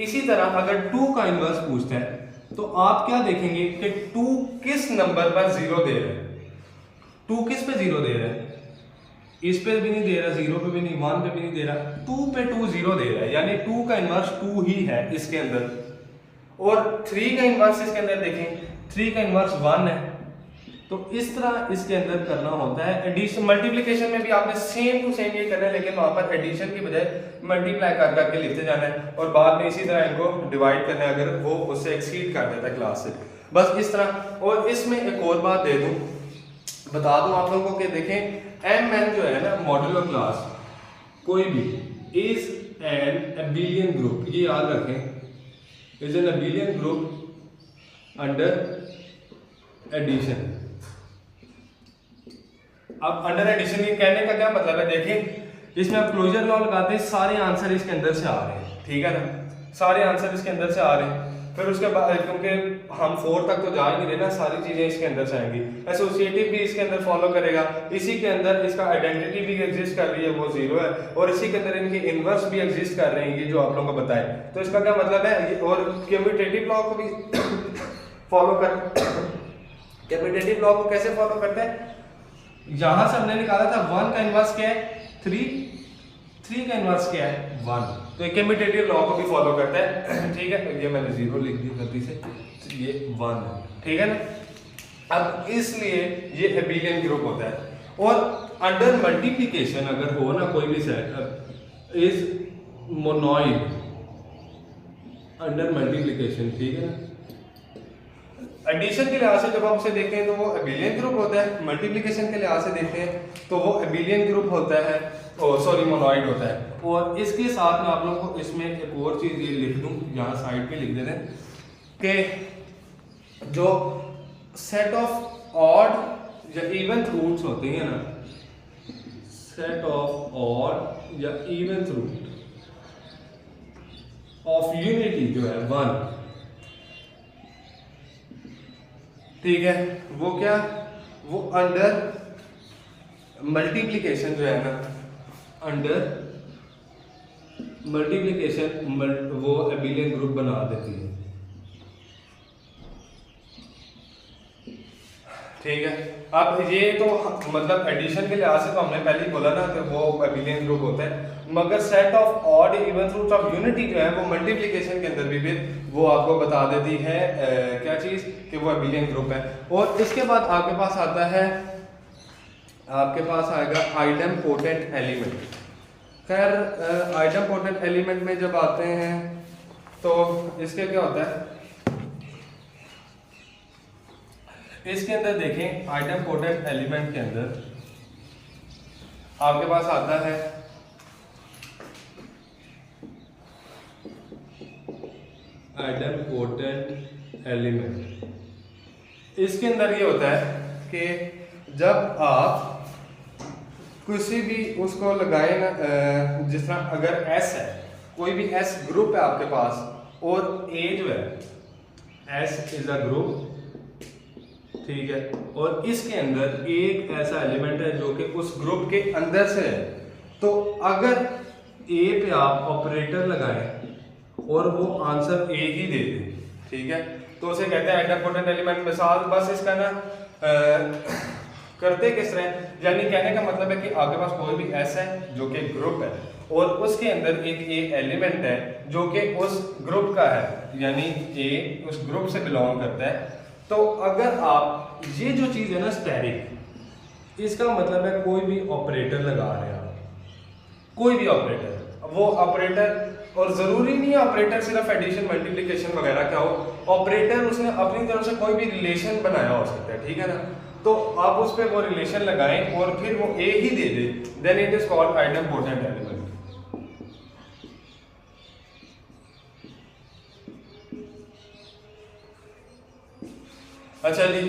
इसी तरह अगर 2 का इन्वर्स पूछता है तो आप क्या देखेंगे कि 2 किस नंबर पर 0 दे रहा है, 2 किस पे 0 दे रहा है, इस पे भी नहीं दे रहा, 0 पे भी नहीं, 1 पे भी नहीं दे रहा, 2 पे 2 0 दे रहा है, यानी 2 का इन्वर्स 2 ही है इसके अंदर। और 3 का इन्वर्स इसके अंदर देखें, 3 का इन्वर्स 1 है। तो इस तरह इसके अंदर करना होता है। एडिशन मल्टीप्लिकेशन में भी आपने सेम टू सेम ये करना है, लेकिन वहां पर एडिशन की बजाय मल्टीप्लाई कर करके लिखते जाना है और बाद में इसी तरह इनको डिवाइड करना है अगर वो उससे एक्सीड कर देता है क्लास से, बस इस तरह। और इसमें एक और बात दे दूं, बता दूं आप लोगों को कि देखें mn जो है ना मॉड्यूलो क्लास कोई भी इज एन अबेलियन ग्रुप, ये याद रखें, is an abelian group under addition. अब अंडर एडिशन के कहने का क्या मतलब है, देखें इसमें आप क्लोजर लॉ लगाते हैं, सारे आंसर इसके अंदर से आ रहे हैं, ठीक है ना, सारे आंसर इसके अंदर से आ रहे हैं। फिर उसके बाद क्योंकि हम 4 तक तो जा ही नहीं रहे ना, सारी चीजें इसके अंदर से आएंगी। एसोसिएटिव भी इसके अंदर फॉलो करेगा, इसी के अंदर इसका आइडेंटिटी भी एग्जिस्ट कर रही है, वो 0 है, और इसी के अंदर इनके इनवर्स भी एग्जिस्ट कर रहे हैं, ये जो आप लोगों को बताए। तो इसका क्या मतलब है, और कम्यूटेटिव लॉ को भी फॉलो कर, कम्यूटेटिव लॉ को कैसे फॉलो करते हैं, यहां से हमने निकाला था 1 का इनवर्स क्या है 3 का इनवर्स क्या है 1, तो ये कम्यूटेटिव लॉ को भी फॉलो करता है। ठीक है, ये मैंने 0 लिख दी गलती से, तो ये 1 है, ठीक है ना। अब इसलिए ये एबिलियन ग्रुप होता है, और अंडर मल्टीप्लिकेशन अगर हो ना कोई भी set is monoid under multiplication, ठीक है ना। एडिशन के लिहाज से जब हम उसे देखते हैं तो वो एबिलियन ग्रुप होता है, मल्टीप्लिकेशन के लिहाज से देखते हैं तो वो एबिलियन ग्रुप होता है, सॉरी मोनोइड होता है। और इसके साथ में आप लोगों को इसमें एक और चीज ये लिख दूं, यहाँ साइड पे लिख देते हैं कि जो सेट ऑफ ऑड या इवन रूट्स होते हैं ना, सेट ऑफ ऑड या इवन रूट ऑफ यूनिटी जो है 1, ठीक है, वो क्या, वो अंडर मल्टीप्लिकेशन जो है ना, अंडर मल्टीप्लिकेशन वो एबिलियन ग्रुप बना देती है, ठीक है। अब ये तो मतलब एडिशन के लिहाज से तो हमने पहले ही बोला ना कि वो एबिलियन ग्रुप होता है, मगर set of odd even roots of unity जो है वो मल्टीप्लिकेशन के अंदर भी फिर वो आपको बता देती है क्या चीज, कि वो एबिलियन ग्रुप है। और इसके बाद आपके पास आता है, आपके पास आएगा आइडम पोटेंट एलिमेंट। खैर आइडम पोटेंट एलिमेंट में जब आते हैं तो इसके क्या होता है, इसके अंदर देखें आइडम पोटेंट एलिमेंट के अंदर आपके पास आता है आइडम पोटेंट एलिमेंट। इसके अंदर ये होता है कि जब आप किसी भी उसको लगाए ना, जिस तरह अगर S है, कोई भी S ग्रुप है आपके पास, और A जो है S इज अ ग्रुप, ठीक है, और इसके अंदर एक ऐसा एलिमेंट है जो कि उस ग्रुप के अंदर से है, तो अगर A पे आप ऑपरेटर लगाएं और वो आंसर A ही दे दे, ठीक है, तो उसे कहते हैं आइडम पोटेंट एलिमेंट। मिसाल बस इसका ना करते किस तरह, यानी कहने का मतलब है कि आपके पास कोई भी S है जो कि ग्रुप है, और उसके अंदर एक A एलिमेंट है जो कि उस ग्रुप का है, यानी A उस ग्रुप से बिलोंग करता है। तो अगर आप ये जो चीज है ना स्टेरिक, इसका मतलब है कोई भी ऑपरेटर लगा रहे हैं आप, कोई भी ऑपरेटर, वो ऑपरेटर, और जरूरी नहीं है ऑपरेटर सिर्फ एडिशन मल्टीप्लिकेशन वगैरह क्या हो, ऑपरेटर उसने अपनी तरफ से कोई भी रिलेशन बनाया हो सकता है, ठीक है ना, तो आप उस पर वो रिलेशन लगाएं और फिर वो A ही दे दे, then it is called idempotent element. अच्छा जी,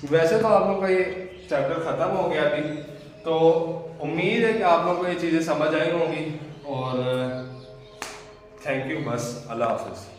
वैसे तो आप लोग का ये चैप्टर खत्म हो गया अभी, तो उम्मीद है कि आप लोगों को ये चीज़ें समझ आई होंगी, और थैंक यू, बस अल्लाह हाफिज़।